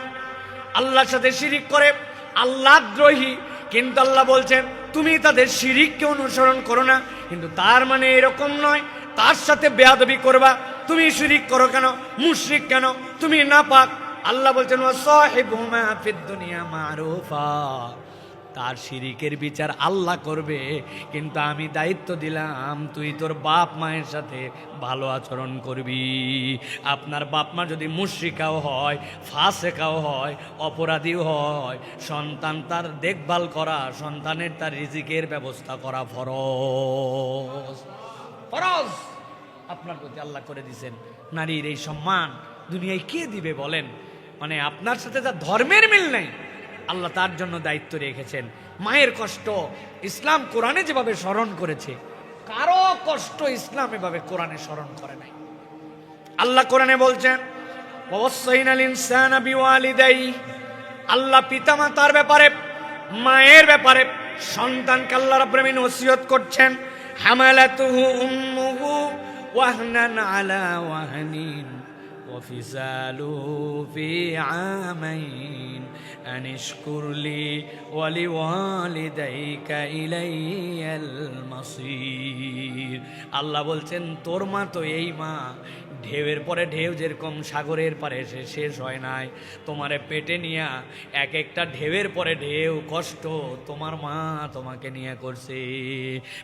আল্লাহর সাথে শিরিক করে, আল্লাহদ্রোহী, কিন্তু আল্লাহ বলছেন তুমি তাদের শিরিককে অনুসরণ করো না, কিন্তু তার মানে এরকম নয় তার সাথে বেয়াদবি করবা। তুমি শিরিক করো কেন, মুশরিক কেন, তুমি নাপাক। আল্লাহ বলছেন ওয়াসাহিবহুমা ফিদ দুনিয়া মা'রুফা। তার শিরিকের বিচার আল্লাহ করবে, কিন্তু আমি দায়িত্ব দিলাম তুই তোর বাপ মায়ের সাথে ভালো আচরণ করবি। আপনার বাপ মা যদি মুশরিকাও হয়, ফাসেকাও হয়, অপরাধীও হয়, সন্তান তার দেখভাল করা, সন্তানের তার রিজিকের ব্যবস্থা করা ফরজ। ফরজ আপনার প্রতি আল্লাহ করে দিয়েছেন। নারীর এই সম্মান দুনিয়ায় কে দিবে বলেন? মানে আপনার সাথে তার ধর্মের মিল নাই, আল্লাহ তার জন্য দায়িত্ব রেখেছেন। মায়ের কষ্ট ইসলাম কোরআনে যেভাবে স্মরণ করেছে, কারো কষ্ট ইসলাম এভাবে কোরআনে স্মরণ করে নাই। আল্লাহ কোরআনে বলছেন ওয়াসাইনাল ইনসানা বিওয়ালিদাই। আল্লাহ পিতামাতার ব্যাপারে, মায়ের ব্যাপারে সন্তানকে আল্লাহ রাব্বুল আমিন ওসিয়ত করছেন হামালাতুহু উম্মুহু ওয়াহনান আলা ওয়াহনিন وفصاله في عامين أن اشكر لي ولوالديك إلي المصير আল্লাহ বলছেন তোর মা তো এই মা ঢেউয়ের পরে ঢেউ যেরকম সাগরের পারে এসে শেষ হয় নাই তোমারে পেটে নিয়া এক একটা ঢেউয়ের পরে ঢেউ কষ্ট তোমার মা তোমাকে নিয়ে করছে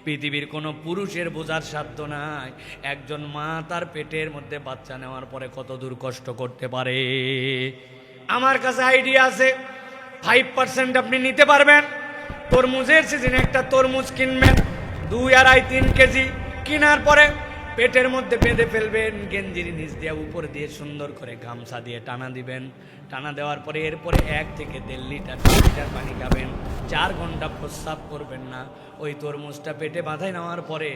পৃথিবীর কোনো পুরুষের বোঝার সাধ্য নাই একজন মা তার পেটের মধ্যে বাচ্চা নেওয়ার পরে কত দূর কষ্ট করতে পারে আমার কাছে আইডিয়া আছে 5% আপনি নিতে পারবেন তরমুজের সিজনে একটা তরমুজ কিনবেন 2-2.5-3 কেজি কেনার পরে পেটের মধ্যে বেঁধে ফেলবেন গেঞ্জির নিচ দিয়ে উপর দিয়ে সুন্দর করে গামছা দিয়ে টানা দিবেন টানা দেওয়ার পরে এরপরে 1 থেকে 1.5 লিটার 2 লিটার পানি খাবেন 4 ঘন্টা প্রস্রাব করবেন না ওই তরমুজটা পেটে বাঁধাই নেওয়ার পরে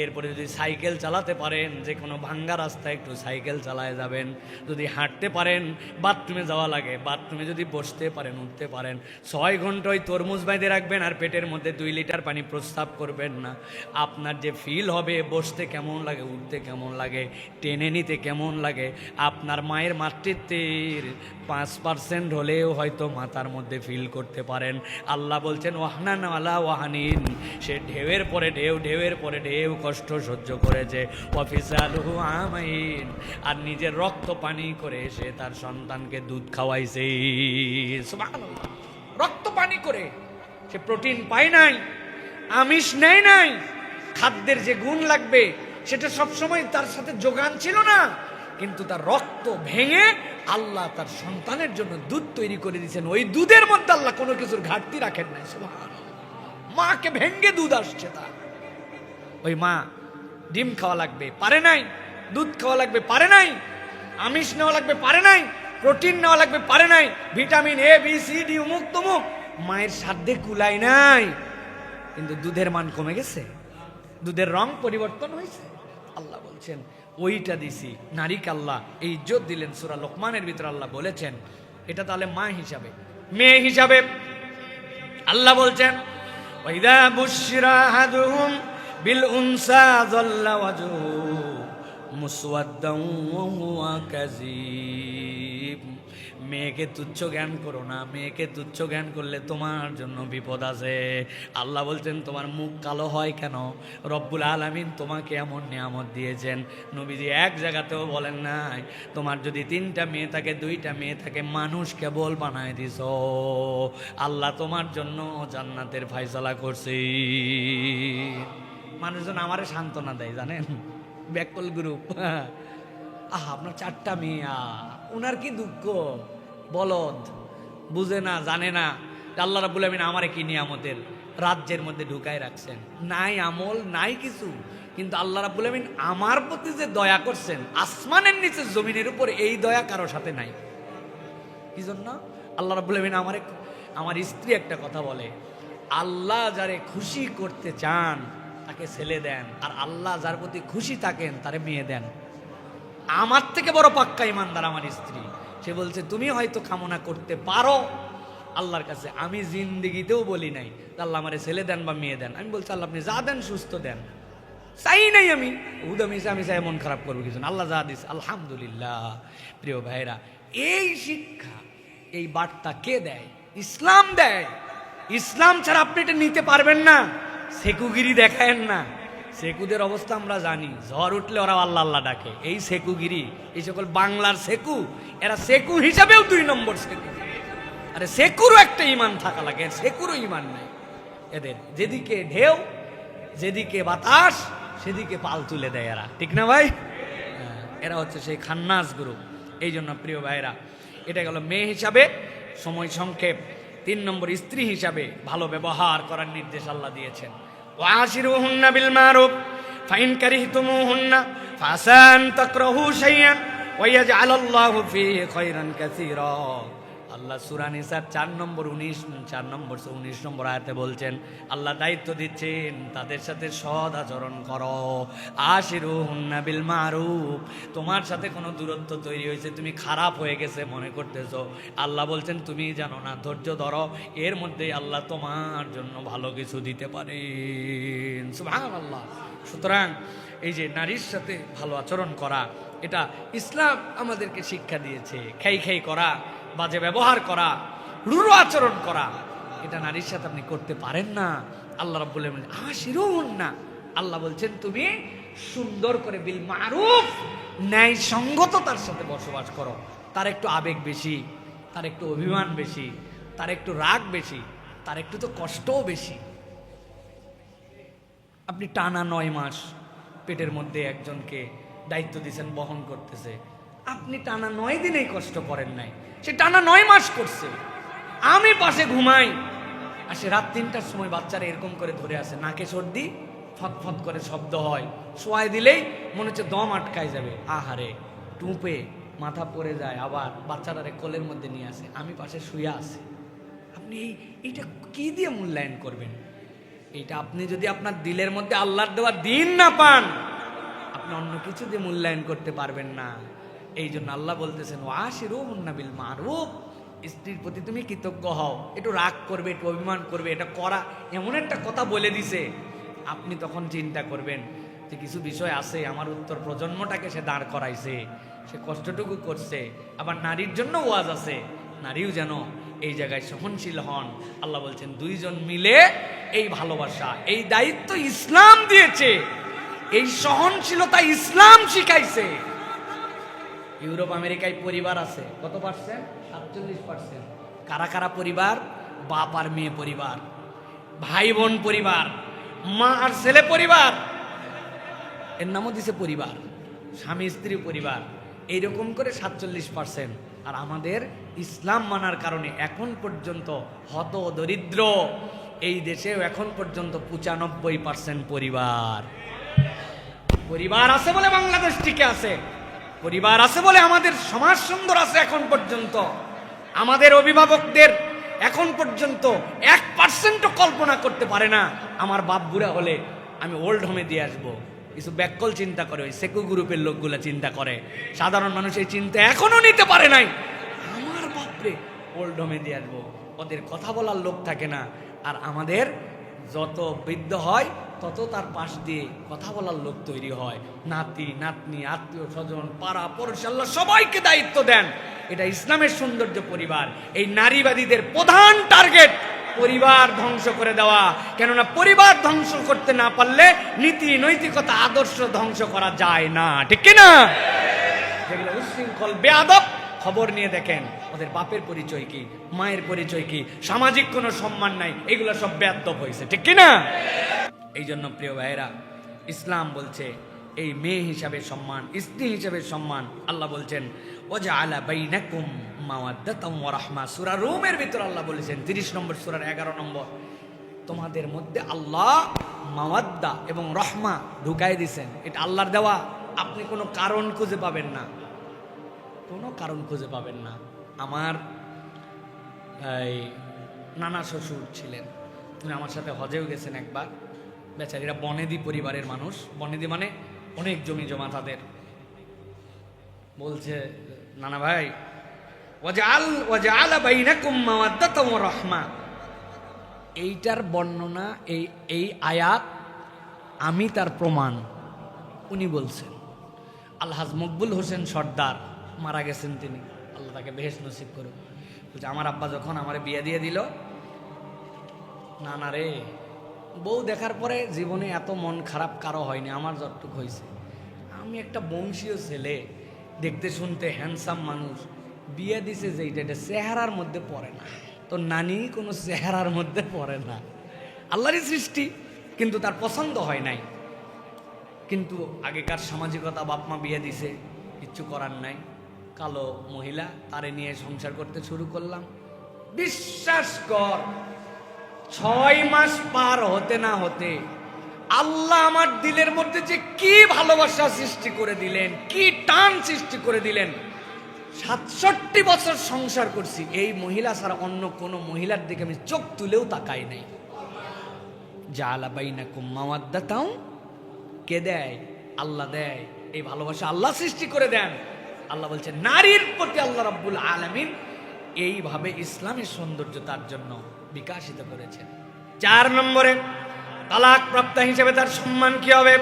এরপরে যদি সাইকেল চালাতে পারেন যে কোনো ভাঙ্গা রাস্তায় একটু সাইকেল চালায় যাবেন যদি হাঁটতে পারেন বাথরুমে যাওয়া লাগে বাথরুমে যদি বসতে পারেন উঠতে পারেন 6 ঘন্টা ওই তরমুজ বেঁধে রাখবেন আর পেটের মধ্যে 2 লিটার পানি প্রস্রাব করবেন না আপনার যে ফিল হবে বসতে কেমন লাগে উঠতে কেমন লাগে টেনে নিতে কেমন লাগে আপনার মায়ের মাতৃত্বের 5% হলেও হয়তো মাথার মধ্যে ফিল করতে পারেন আল্লাহ বলছেন ওয়াহনান আলা ওয়াহানিন সে ঢেউয়ের পরে ঢেউ ঢেউয়ের পরে ঢেউ কষ্ট সহ্য করেছে ওয়াফিসালুহু আমাইন আর নিজের রক্ত পানি করে সে তার সন্তানকে দুধ খাওয়াইছে সুবহানাল্লাহ রক্ত পানি করে সে প্রোটিন পায় নাই আমিষ নেয় নাই খাদ্যের যে গুণ লাগবে সেটা সবসময় তার সাথে যোগান ছিল না কিন্তু তার রক্ত ভেঙে আল্লাহ তার সন্তানের জন্য দুধ তৈরি করে দিয়েছেন ওই দুধের মধ্যে আল্লাহ কোনো কিছুর ঘাটতি রাখেন নাই সুবহানাল্লাহ মাকে ভেঙে দুধ আসছে তার ওই মা ডিম খাওয়া লাগবে পারে নাই দুধ খাওয়া লাগবে পারে নাই আমিষ নেওয়া লাগবে পারে নাই প্রোটিন নেওয়া লাগবে পারে নাই vitamin A B C D অমুক তমুক মায়ের সাধ্যে কুলায় নাই কিন্তু দুধের মান কমে গেছে দুধের রং পরিবর্তন হয়েছে আল্লাহ বলছেন ওইটা দিছি নারীকে আল্লাহ এই ইজ্জত দিলেন সূরা লোকমানের ভিতরে আল্লাহ বলেছেন এটা তাহলে মা হিসাবে মেয়ে হিসাবে আল্লাহ বলছেন ওয়াইদা বুশরা আহাদুহুম বিল উনসা যাল্লা ওয়াজহু মুসওয়াদ্দান ওয়া হুয়া কাযীব মেয়েকে তুচ্ছ জ্ঞান করো না মেয়েকে তুচ্ছ জ্ঞান করলে তোমার জন্য বিপদ আছে আল্লাহ বলছেন তোমার মুখ কালো হয় কেন রব্বুল আলামিন তোমাকে এমন নিয়ামত দিয়েছেন নবীজি এক জায়গাতেও বলেন নাই তোমার যদি 3টা মেয়ে থাকে 2টা মেয়ে থাকে মানুষ কেবল বানায় দিছ আল্লাহ তোমার জন্য জান্নাতের ফয়সালা করছে মানুষজন আমারে সান্ত্বনা দেয় জানেন ব্যাকল গ্রুপ আপনার 4টা মেয়ে ওনার কি দুঃখ বলদ বুঝে না জানে না আল্লাহ রাব্বুল আমিন আমারে কি নিয়ামতের রাজ্যের মধ্যে ঢুকায় রাখছেন নাই আমল নাই কিছু কিন্তু আল্লাহ রাব্বুল আমিন আমার প্রতি যে দয়া করছেন আসমানের নিচে জমিনের উপর এই দয়া কারো সাথে নাই কি জন্য আল্লাহ রাব্বুল আমিন আমার স্ত্রী একটা কথা বলে আল্লাহ যারে খুশি করতে চান তাকে ছেলে দেন আর আল্লাহ যার প্রতি খুশি থাকেন তারে মেয়ে দেন আমার থেকে বড় পাক্কা ইমানদার আমার স্ত্রী সে বলছে তুমি হয়তো কামনা করতে পারো আল্লাহর কাছে আমি জিন্দেগিতেও বলি নাই আল্লাহ আমারে ছেলে দেন বা মেয়ে দেন আমি বলছি আল্লাহ আপনি যা দেন সুস্থ দেন চাই নাই আমি আমি চাই মন খারাপ করবো কিছু আল্লাহ যা দিস আলহামদুলিল্লাহ প্রিয় ভাইরা এই শিক্ষা এই বার্তা কে দেয় ইসলাম দেয় ইসলাম ছাড়া আপনি এটা নিতে পারবেন না সেকুগিরি দেখায়েন না সেকুদের অবস্থা আমরা জানি ঝড় উঠলে ওরা আল্লাহ আল্লাহ ডাকে এই সেকুগিরি এই সকল বাংলার সেকু এরা সেকু হিসাবেও 2 নম্বর সেকু আরে সেকুরও একটা ইমান থাকা লাগে সেকুরও ইমান নাই এদের যেদিকে ঢেউ যেদিকে বাতাস সেদিকে পাল তুলে দেয় এরা ঠিক না ভাই এরা হচ্ছে সেই খান্নাস গ্রুপ এই জন্য প্রিয় ভাইরা এটা গেল মেয়ে হিসাবে সময় সংক্ষেপ 3 নম্বর স্ত্রী হিসাবে ভালো ব্যবহার করার নির্দেশ আল্লাহ দিয়েছেন ওয়াশিরুহুন্না বিল মারুফ ফাইন কারিহতুমুহুন্না ফাসা আন তাকরাহু শাইআন ওয়া ইয়াজআলাল্লাহু ফীহি খায়রান কাসীরা আল্লাহ সূরা নিসার 4 নম্বর 19 নম্বর আয়াতে বলছেন আল্লাহ দায়িত্ব দিচ্ছেন তাদের সাথে সৎ আচরণ করো আশিরুহুন্না বিল মারুফ তোমার সাথে কোনো দূরত্ব তৈরি হয়েছে তুমি খারাপ হয়ে গেছে মনে করতেছো আল্লাহ বলছেন তুমি জানো না ধৈর্য ধরো এর মধ্যে আল্লাহ তোমার জন্য ভালো কিছু দিতে পারেন সুবহানাল্লাহ সুতরাং এই যে নারীর সাথে ভালো আচরণ করা এটা ইসলাম আমাদেরকে শিক্ষা দিয়েছে। খাই খাই করা, বাজে ব্যবহার করা, রূঢ় আচরণ করা, এটা নারীর সাথে আপনি করতে পারেন না। আল্লাহ রাব্বুল আলামিন আশিরুহুন না, আল্লাহ বলছেন তুমি সুন্দর করে বিল মারুফ, ন্যায় সঙ্গত তার সাথে বসবাস করো। তার একটু আবেগ বেশি, তার একটু অভিমান বেশি, তার একটু রাগ বেশি, তার একটু তো কষ্টও বেশি। আপনি টানা 9 মাস পেটের মধ্যে একজনকে দায়িত্ব দিয়েছেন, বহন করতেছে, আপনি টানা 9 দিনেই কষ্ট করেন নাই, সে টানা 9 মাস করছে। আমি পাশে ঘুমাই, আর সে রাত 3টার সময় বাচ্চারা এরকম করে ধরে আসে, নাকে সর্দি, ফতফত করে শব্দ হয়, শোয়াই দিলেই মনে হচ্ছে দম আটকায় যাবে, আহারে টুপে মাথা পড়ে যায়, আবার বাচ্চাটারে কোলের মধ্যে নিয়ে আসে, আমি পাশে শুয়ে আছি। আপনি এইটা কি দিয়ে মূল্যায়ন করবেন? এইটা আপনি যদি আপনার দিলের মধ্যে আল্লাহর দেওয়া দিন না পান, আপনি অন্য কিছু দিয়ে মূল্যায়ন করতে পারবেন না। এই জন্য আল্লাহ বলতেছেন ওয়াশিরুহুন্না বিল মারুফ, স্ত্রীর প্রতি তুমি কৃতজ্ঞ হও। একটু রাগ করবে, একটু অভিমান করবে, এটা করা এমন একটা কথা বলে দিছে, আপনি তখন চিন্তা করবেন যে কিছু বিষয় আছে, আমার উত্তর প্রজন্মটাকে সে দাঁড় করাইছে, সে কষ্টটুকু করছে। আবার নারীর জন্য ওয়াজ আছে, নারীও যেন এই জায়গায় সহনশীল হন। আল্লাহ বলছেন দুইজন মিলে এই ভালোবাসা, এই দায়িত্ব ইসলাম দিয়েছে, এই সহনশীলতা ইসলাম শিখাইছে। ইউরোপ আমেরিকায় পরিবার আছে কত পার্সেন্ট? 47%। কারা কারা পরিবার? বাপ আর মেয়ে পরিবার, ভাই বোন পরিবার, মা আর ছেলে পরিবার, এর নামও দিছে পরিবার, স্বামী স্ত্রী পরিবার, এইরকম করে 47%। আর আমাদের ইসলাম মানার কারণে এখন পর্যন্ত হত দরিদ্র এই দেশেও এখন পর্যন্ত 95% পরিবার। পরিবার আছে বলে বাংলাদেশ টিকে আছে, পরিবার আছে বলে আমাদের সমাজ সুন্দর আছে। এখন পর্যন্ত আমাদের অভিভাবকদের এখন পর্যন্ত 1% কল্পনা করতে পারে না আমার বাপ বুড়া হলে আমি ওল্ড হোমে দিয়ে আসবো। কিছু ব্যাককল চিন্তা করে, ওই সেকু গ্রুপের লোকগুলা চিন্তা করে, সাধারণ মানুষ এই চিন্তা এখনো নিতে পারে নাই, আমার বাপরে ওল্ড হোমে দিয়ে আসবো। ওদের কথা বলার লোক থাকে না। আর আমাদের যত বৃদ্ধ হয় তত তার পাশ দিয়ে কথা বলার লোক তৈরি হয়, নাতি নাতনি আত্মীয় স্বজন পাড়া পড়শি আল্লাহ সবাইকে দায়িত্ব দেন। এটা ইসলামের সৌন্দর্য। পরিবার, এই নারীবাদীদের প্রধান টার্গেট পরিবার ধ্বংস করে দেওয়া। কেননা পরিবার ধ্বংস করতে না পারলে নীতি নৈতিকতা আদর্শ ধ্বংস করা যায় না, ঠিক কিনা? যেগুলো উচ্ছৃঙ্খল বেয়াদব, খবর নিয়ে দেখেন ওদের বাপের পরিচয় কি, মায়ের পরিচয় কি, সামাজিক কোনো সম্মান নাই, এগুলো সব বেয়াদব হয়েছে, ঠিক কিনা? এই জন্য প্রিয় ভাইয়েরা, ইসলাম বলছে এই মেয়ে হিসাবে সম্মান, স্ত্রী হিসাবে সম্মান। আল্লাহ বলছেন ওয়াজআলা বাইনাকুম মাওয়াদ্দাতাম ওয়া রাহমা, সূরা রুমের ভিতর আল্লাহ বলেছেন 30 নম্বর সূরার 11 নম্বর, তোমাদের মধ্যে আল্লাহ মাওয়াদ্দা এবং রহমা ঢুকাই দিয়েছেন। এটা আল্লাহর দেওয়া, আপনি কোনো কারণ খুঁজে পাবেন না, কোনো কারণ খুঁজে পাবেন না। আমার এই নানা শ্বশুর ছিলেন, উনি আমার সাথে হজেও গেছেন একবার। বেচারীরা বনেদি পরিবারের মানুষ, বনেদি মানে অনেক জমি জমা তাদের। বলছে নানা ভাই ওয়াজআলা বাইনাকুম মাওয়াদ্দাতাম ওয়া রাহমা, এইটার বর্ণনা, এই আয়াত আমি তার প্রমাণ। উনি বলছেন আলহাজ মকবুল হোসেন সর্দার মারা গেছেন তিনি, আল্লাহ তাকে বেহেশত নসিব করুক। বলছে আমার আব্বা যখন আমার বিয়ে দিয়ে দিল, নানা রে, বউ দেখার পরে জীবনে এত মন খারাপ কারো হয়নি, আমার যতটুকু হয়েছে। আমি একটা বংশীয় ছেলে, দেখতে শুনতে হ্যান্ডসাম মানুষ, বিয়ে দিছে যে এটা চেহারার মধ্যে পড়ে না। তো নানি কোনো চেহারার মধ্যে পড়ে না, আল্লাহরই সৃষ্টি, কিন্তু তার পছন্দ হয় নাই। কিন্তু আগেকার সামাজিকতা, বাপ মা বিয়ে দিছে, কিচ্ছু করার নাই, কালো মহিলা, তারে নিয়ে সংসার করতে শুরু করলাম। বিশ্বাস কর 6 মাস পার হতে না হতে আল্লাহ আমার দিলের মধ্যে যে কি ভালোবাসা সৃষ্টি করে দিলেন, কি টান সৃষ্টি করে দিলেন। 67 বছর সংসার করছি, এই মহিলা ছাড়া অন্য কোনো মহিলার দিকে আমি চোখ তুলেও তাকাই নাই। জাআলা বাইনাকুম মাওয়াদ্দাতাও, কে দেয়? আল্লাহ দেয়। এই ভালোবাসা আল্লাহ সৃষ্টি করে দেন। আল্লাহ বলছেন নারীর প্রতি আল্লাহ রাব্বুল আলামিন এইভাবে ইসলামের সৌন্দর্য তার জন্য বিকাশিত করেছেন। 4 নম্বরে তালাক প্রাপ্তা হিসেবে তার সম্মান কি হবে?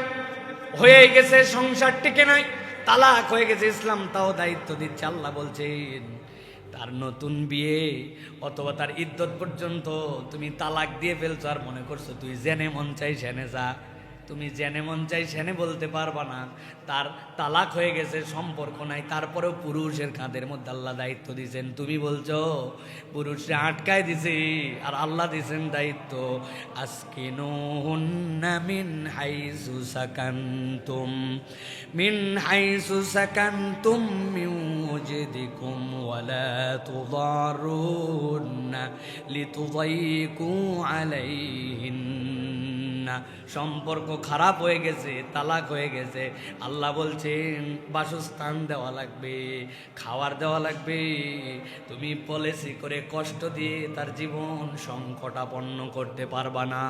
হয়ে গেছে, সংসার টিকে নাই, তালাক হয়ে গেছে, ইসলাম তাও দায়িত্ব দিচ্ছে। আল্লাহ বলছেন তার নতুন বিয়ে অথবা তার ইদ্যত পর্যন্ত তুমি তালাক দিয়ে ফেলছো আর মনে করছো তুই জেনে মন চাই সেনে যা। তুমি জেনে মন চাই সেনে বলতে পারবা না, তার তালাক হয়ে গেছে, সম্পর্ক নাই, তারপরেও পুরুষের কাঁধের মধ্যে আল্লাহ দায়িত্ব দিয়েছেন। তুমি বলছো পুরুষে আটকায় দিছি, আর আল্লাহ দিয়েছেন দায়িত্ব আসকিনুহুন্না মিন হাইসু সাকানতুম মিন ওয়াজদিকুম ওয়ালা তুদারুন্না লিতুদাইকু আলাইহিন্না। সম্পর্ক খারাপ হয়ে গেছে, তালাক হয়ে গেছে, আল্লাহ বলছেন বাসস্থান দেওয়া লাগবে, খাওয়ার দেওয়া লাগবে। তুমি পলিসি করে কষ্ট দিয়ে তার জীবন সংকটাপন্ন করতে পারবা না।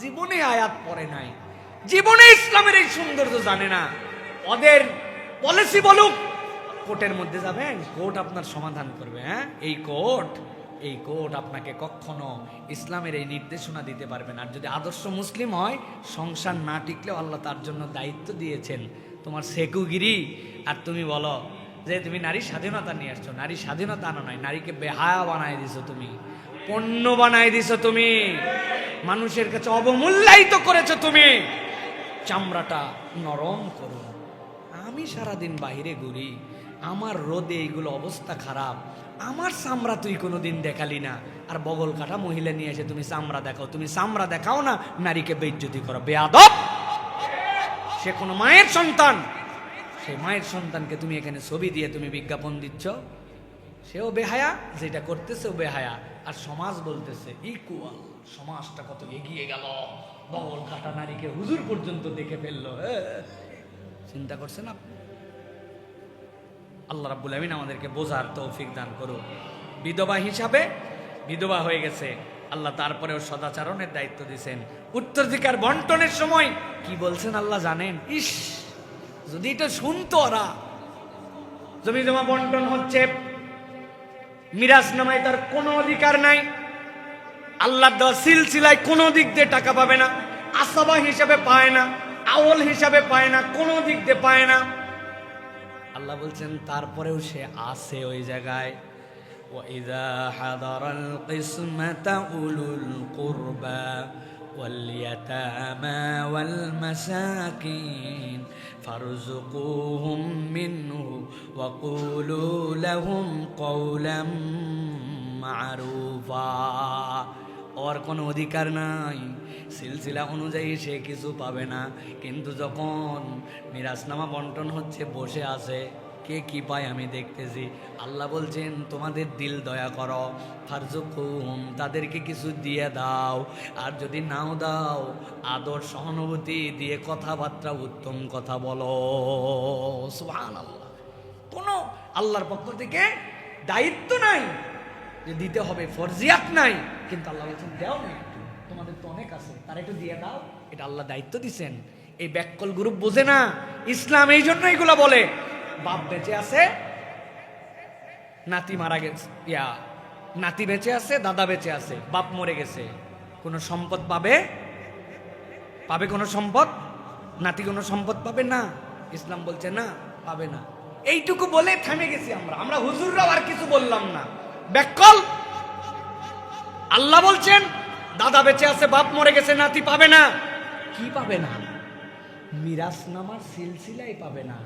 জীবনে আয়াত পড়ে নাই, জীবনে ইসলামের এই সৌন্দর্য জানে না। ওদের পলিসি বলুক, কোর্টের মধ্যে যাবেন, কোর্ট আপনার সমাধান করবে। হ্যাঁ, এই কোর্ট আপনাকে কখনো ইসলামের এই নির্দেশনা দিতে পারবে না। আর যদি আদর্শ মুসলিম হয়, সংসার না টিকলেও আল্লাহ তার জন্য দায়িত্ব দিয়েছেন। তোমার সেকুগিরি, আর তুমি বলো যে তুমি নারী স্বাধীনতা নিয়ে আসছো। নারী স্বাধীনতা আনো নাই, নারীকে বেহায়া বানায় দিছো, তুমি পণ্য বানায় দিছো, তুমি মানুষের কাছে অবমূল্যায়িত করেছো। তুমি চামড়াটা নরম করো। আমি সারাদিন বাহিরে ঘুরি, আমার রোদে এইগুলো অবস্থা খারাপ, আমার চামড়া তুই কোনোদিন দেখালি না, আর বগল কাটা মহিলা নিয়ে এসে তুমি চামড়া দেখাও। তুমি চামড়া দেখাও না, নারীকে বেইজ্জতি করো, বেয়াদব। সে কোনো মায়ের সন্তান, সেই মায়ের সন্তানকে তুমি এখানে ছবি দিয়ে তুমি বিজ্ঞাপন দিচ্ছ। সেও বেহায়া, যেটা করতেছেও বেহায়া। আর সমাজ বলতেছে ইকুয়াল, সমাজটা কত এগিয়ে গেল, বগল কাটা নারীকে হুজুর পর্যন্ত দেখে ফেললো। চিন্তা করছেন আপনি? আল্লাহ রাব্বুল আমিন আমাদেরকে বোঝার তৌফিক দান করুন। বিধবা হিসাবে, বিধবা হয়ে গেছে, আল্লাহ তারপরেও সদাচরণের দায়িত্ব দিয়েছেন। উত্তরাধিকার বন্টনের সময় কি বলছেন আল্লাহ জানেন? ইস, যদি এটা শুনতো ওরা। জমি জমা বন্টন হচ্ছে, মিরাজ নামায় তার কোনো অধিকার নাই, আল্লাহ দেওয়া সিলসিলায় কোনো দিক দিয়ে টাকা পাবে না, আসাবা হিসাবে পায় না, আওল হিসাবে পায় না, কোনো দিক দিয়ে পায় না। আল্লাহ বলছেন তারপরেও সে আছে ওই জায়গায়। وَإِذَا حَضَرَ الْقِسْمَةَ أُولُو الْقُرْبَى وَالْيَتَامَى وَالْمَسَاكِينِ فَارْزُقُوهُم مِّنْهُ وَقُولُوا لَهُمْ قَوْلًا مَّعْرُوفًا। ওর কোনো অধিকার নাই, সিলসিলা অনুযায়ী সে কিছু পাবে না। কিন্তু যখন মিরাজনামা বন্টন হচ্ছে, বসে আছে, কে কি পায় আমি দেখতেছি। আল্লাহ বলছেন তোমাদের দিল দয়া করো, ফারজুকুহুম, তাদেরকে কিছু দিয়ে দাও। আর যদি নাও দাও, আদর সহানুভূতি দিয়ে কথাবার্তা উত্তম কথা বলো। সুবহানাল্লাহ। কোনো আল্লাহর পক্ষ থেকে দায়িত্ব নাই যে দিতে হবে, ফরজিয়াত নাই, কিন্তু আল্লাহ বলছেন দেও না, একটু তোমাদের তো অনেক আছে, তার একটু দিয়ে দাও। এটা আল্লাহ দায়িত্ব দিছেন। এই ব্যাককল গ্রুপ বোঝে না ইসলাম, এই জন্য এগুলো বলে। বাপ বেঁচে আছে, নাতি মারা গেছে, নাতি বেঁচে আছে, দাদা বেঁচে আছে, বাপ মরে গেছে, কোনো সম্পদ পাবে? কোনো সম্পদ? নাতি কোনো সম্পদ পাবে না? ইসলাম বলছে না, পাবে না। এইটুকু বলে থেমে গেছি আমরা হুজুররাও আর কিছু বললাম না। ব্যাককল। আল্লাহ বলছেন দাদা বেঁচে আছে, বাপ মরে গেছে, নাতি পাবে না। কি পাবে না? মিরাসনামার সিলসিলাই পাবে না।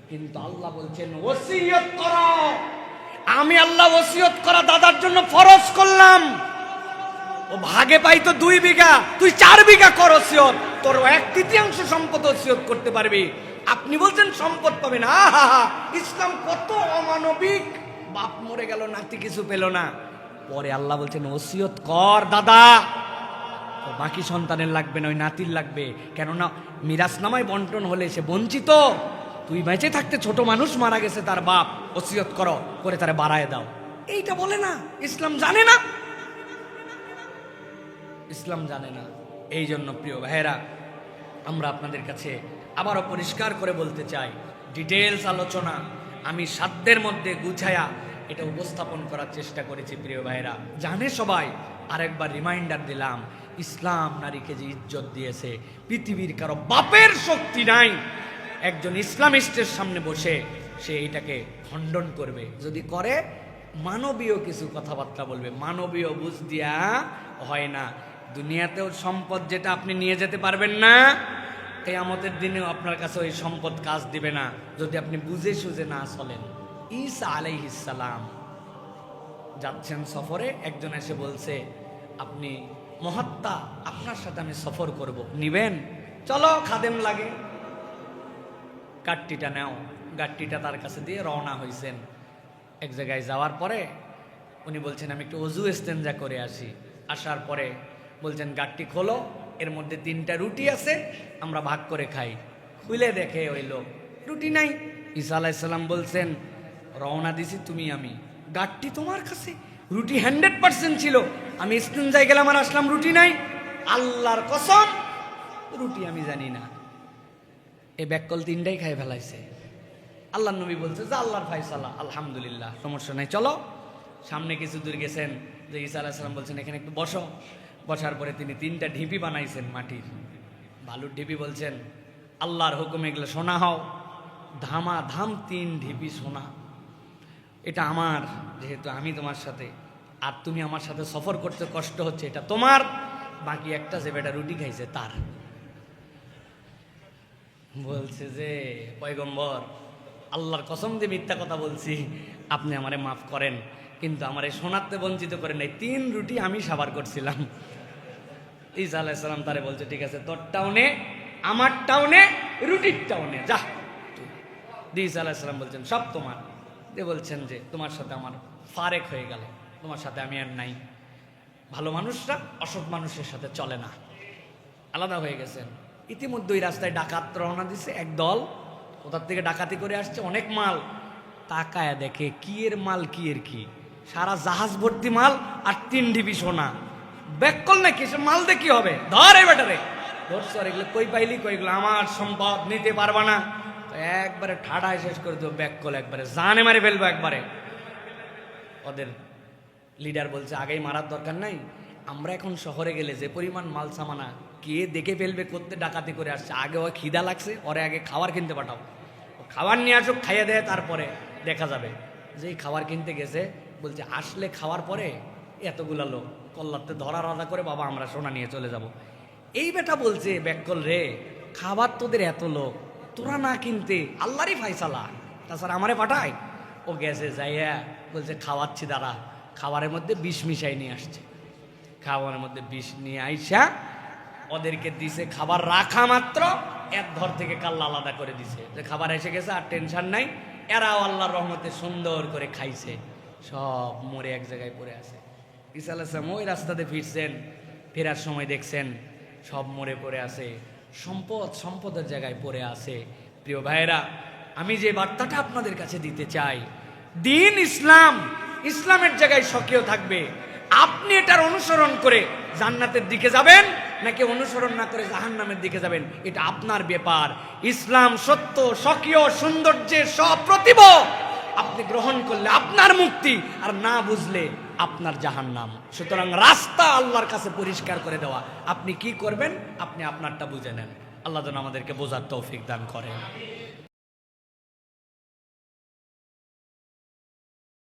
কিন্তু আল্লাহ বলছেন ওসিয়ত করো। আমি আল্লাহ ওসিয়ত করা দাদার জন্য ফরজ করলাম। ও ভাগে পাই তো 2 বিঘা, তুই 4 বিঘা কর ওসিয়ত, তোর 1/3 সম্পদ ওসিয়ত করতে পারবি। আপনি বলছেন সম্পদ পাবে না। আহা, ইসলাম কত অমানবিক। বাপ মরে গেল, নাতি কিছু পেল না, পরে আল্লাহ বলছেন ওসিয়ত কর দাদা, বাকি সন্তানের লাগবে না, ওই নাতির লাগবে। কেননা মিরাসনামায় বন্টন হলে সে বঞ্চিত। তুই বেঁচে থাকতে ছোট মানুষ মারা গেছে, তার বাপ, ওসিয়ত করো, করে তারে বাড়ায় দাও। এইটা বলে না, ইসলাম জানে না, ইসলাম জানে না। এই জন্য প্রিয় ভাইয়েরা, আমরা আপনাদের কাছে আবারও পরিষ্কার করে বলতে চাই, ডিটেলস আলোচনা আমি সাধ্যের মধ্যে গুছায়া এটা উপস্থাপন করার চেষ্টা করেছি। প্রিয় ভাইয়েরা, জানে সবাই, আরেকবার রিমাইন্ডার দিলাম, ইসলাম নারীকে যে ইজ্জত দিয়েছে, পৃথিবীর কারো বাপের শক্তি নাই একজন ইসলামিস্টের সামনে বসে সে এটাকে খণ্ডন করবে, যদি করে মানবীয় কিছু কথাবার্তা বলবে। মানবীয় বুঝ দিয়া হয় না। দুনিয়াতেও সম্পদ যেটা আপনি নিয়ে যেতে পারবেন না, কিয়ামতের দিনেও আপনার কাছে ওই সম্পদ কাজ দিবে না যদি আপনি বুঝে সুঝে না চলেন। ঈসা আলাইহিস সালাম যাচ্ছেন সফরে, একজন এসে বলছে আপনি মহাত্মা, আপনার সাথে আমি সফর করব, নিবেন? চলো, খাদেম লাগে, গাট্টিটা নাও। গাট্টিটা তার কাছে দিয়ে রওনা হয়েছেন। এক জায়গায় যাওয়ার পরে উনি বলছেন আমি একটু অজু ইস্তেঞ্জা করে আসি। আসার পরে বলছেন গাট্টি খোলো, এর মধ্যে 3টা রুটি আছে, আমরা ভাগ করে খাই। খুলে দেখে ওই লোক রুটি নাই। ঈসা আলাইহিস সালাম বলছেন রওনা দিছি তুমি আমি, গাট্টি তোমার কাছে? রুটি 100% ছিল, আমি ইস্তেঞ্জায় গেলাম আর আসলাম রুটি নাই। আল্লাহর কসম রুটি আমি জানি না। এই ব্যাককল 3টাই খাই ফেলাইছে। আল্লাহ নবী বলছে যে আল্লাহর ফায়সালা, আলহামদুলিল্লাহ, সমস্যা নাই, চলো। সামনে কিছু দূর গেছেন, যে ঈসা আলাইহিস সালাম বলছেন এখানে একটু বসো। বসার পরে তিনি 3টা ঢিপি বানাইছেন, মাটির বালুর ঢিপি। বলছেন আল্লাহর হুকুমে এগুলো সোনা হও। ধামা ধাম 3 ঢিপি সোনা। এটা আমার, যেহেতু আমি তোমার সাথে, আর তুমি আমার সাথে সফর করতে কষ্ট হচ্ছে, এটা তোমার। বাকি একটা যে বেটা রুটি খাইছে তার। বলছে যে পয়গম্বর, আল্লাহর কসম দিয়ে মিথ্যা কথা বলছি, আপনি আমারে মাফ করেন, কিন্তু আমার এই সোনাতে বঞ্চিত করেন নাই। 3 রুটি আমি সাবার করছিলাম। ঈসা আলাইহিস সালাম তারে বলছে ঠিক আছে, তোর টাউনে, আমার টাউনে, রুটির টাউনে যা। ঈসা আলাইহিস সালাম বলছেন সব তোমার। দিয়ে বলছেন যে তোমার সাথে আমার ফারেক হয়ে গেল, তোমার সাথে আমি আর নাই। ভালো মানুষরা অসৎ মানুষের সাথে চলে না, আলাদা হয়ে গেছেন। ইতিমধ্যে ওই রাস্তায় ডাকাত রওনা দিছে, এক দল কোথার থেকে ডাকাতি করে আসছে, অনেক মাল। তাকায় দেখে কি এর মাল, কি এর কি, সারা জাহাজ ভর্তি মাল আর 3 ঢিপি সোনা। ব্যাককল নাকি, সে মাল দিয়ে কি হবে? ধর এই বেটারে, ধরছো। আর এগুলো কই পাইলি? কইগুলো আমার সম্পদ, নিতে পারবা না। একবারে ঠাডায় শেষ করে দেবো ব্যাককল, একবারে জানে মারে ফেলবো একবারে। ওদের লিডার বলছে আগেই মারার দরকার নাই, আমরা এখন শহরে গেলে যে পরিমাণ মাল সামানা কে দেখে ফেলবে, করতে ডাকাতি করে আসছে, আগে ও খিদা লাগছে, ওরে আগে খাবার কিনতে পাঠাও, ও খাবার নিয়ে আসুক, খাইয়ে দেয়, তারপরে দেখা যাবে। যেই খাবার কিনতে গেছে বলছে আসলে খাওয়ার পরে এতগুলা লোক কল্লাতে ধরার আদা করে বাবা আমরা সোনা নিয়ে চলে যাব। এই বেটা বলছে ব্যাককল রে, খাবার তোদের এত লোক, তোরা না কিনতে আল্লাহরই ফায়সালা, তাছাড়া আমারে পাঠায়। ও গেছে যাইয়া বলছে খাওয়াচ্ছি দাঁড়া, খাবারের মধ্যে বিষ মিশাই নিয়ে আসছে। খাবারের মধ্যে বিষ নিয়ে আইসা ওদেরকে দিছে। খাবার রাখা মাত্র এক ধর থেকে কাল্লা আলাদা করে দিছে, যে খাবার এসে গেছে আর টেনশন নাই। এরাও আল্লাহর রহমতে সুন্দর করে খাইছে, সব মরে এক জায়গায় পড়ে আছে। ঈসা আলাইহিস সালাম ওই রাস্তাতে ফিরছেন, ফেরার সময় দেখছেন সব মরে পড়ে আছে, সম্পদ সম্পদের জায়গায় পড়ে আছে। প্রিয় ভাইয়েরা, আমি যে বার্তাটা আপনাদের কাছে দিতে চাই, দিন ইসলাম, ইসলামের জায়গায় সক্রিয় থাকবে। আপনি এটার অনুসরণ করে জান্নাতের দিকে যাবেন নাকি অনুসরণ না করে জাহান্নামের দিকে যাবেন, এটা আপনার ব্যাপার। ইসলাম সত্য, স্বকীয়, সৌন্দর্যের সপ্রতিভ। আপনি গ্রহণ করলে আপনার মুক্তি, আর না বুঝলে আপনার জাহান্নাম। সুতরাং রাস্তা আল্লাহর কাছে পরিষ্কার করে দেওয়া। আপনি কি করবেন, আপনি আপনারটা বুঝে নেন। আল্লাহ যেন আমাদেরকে বোঝার তৌফিক দান করেন।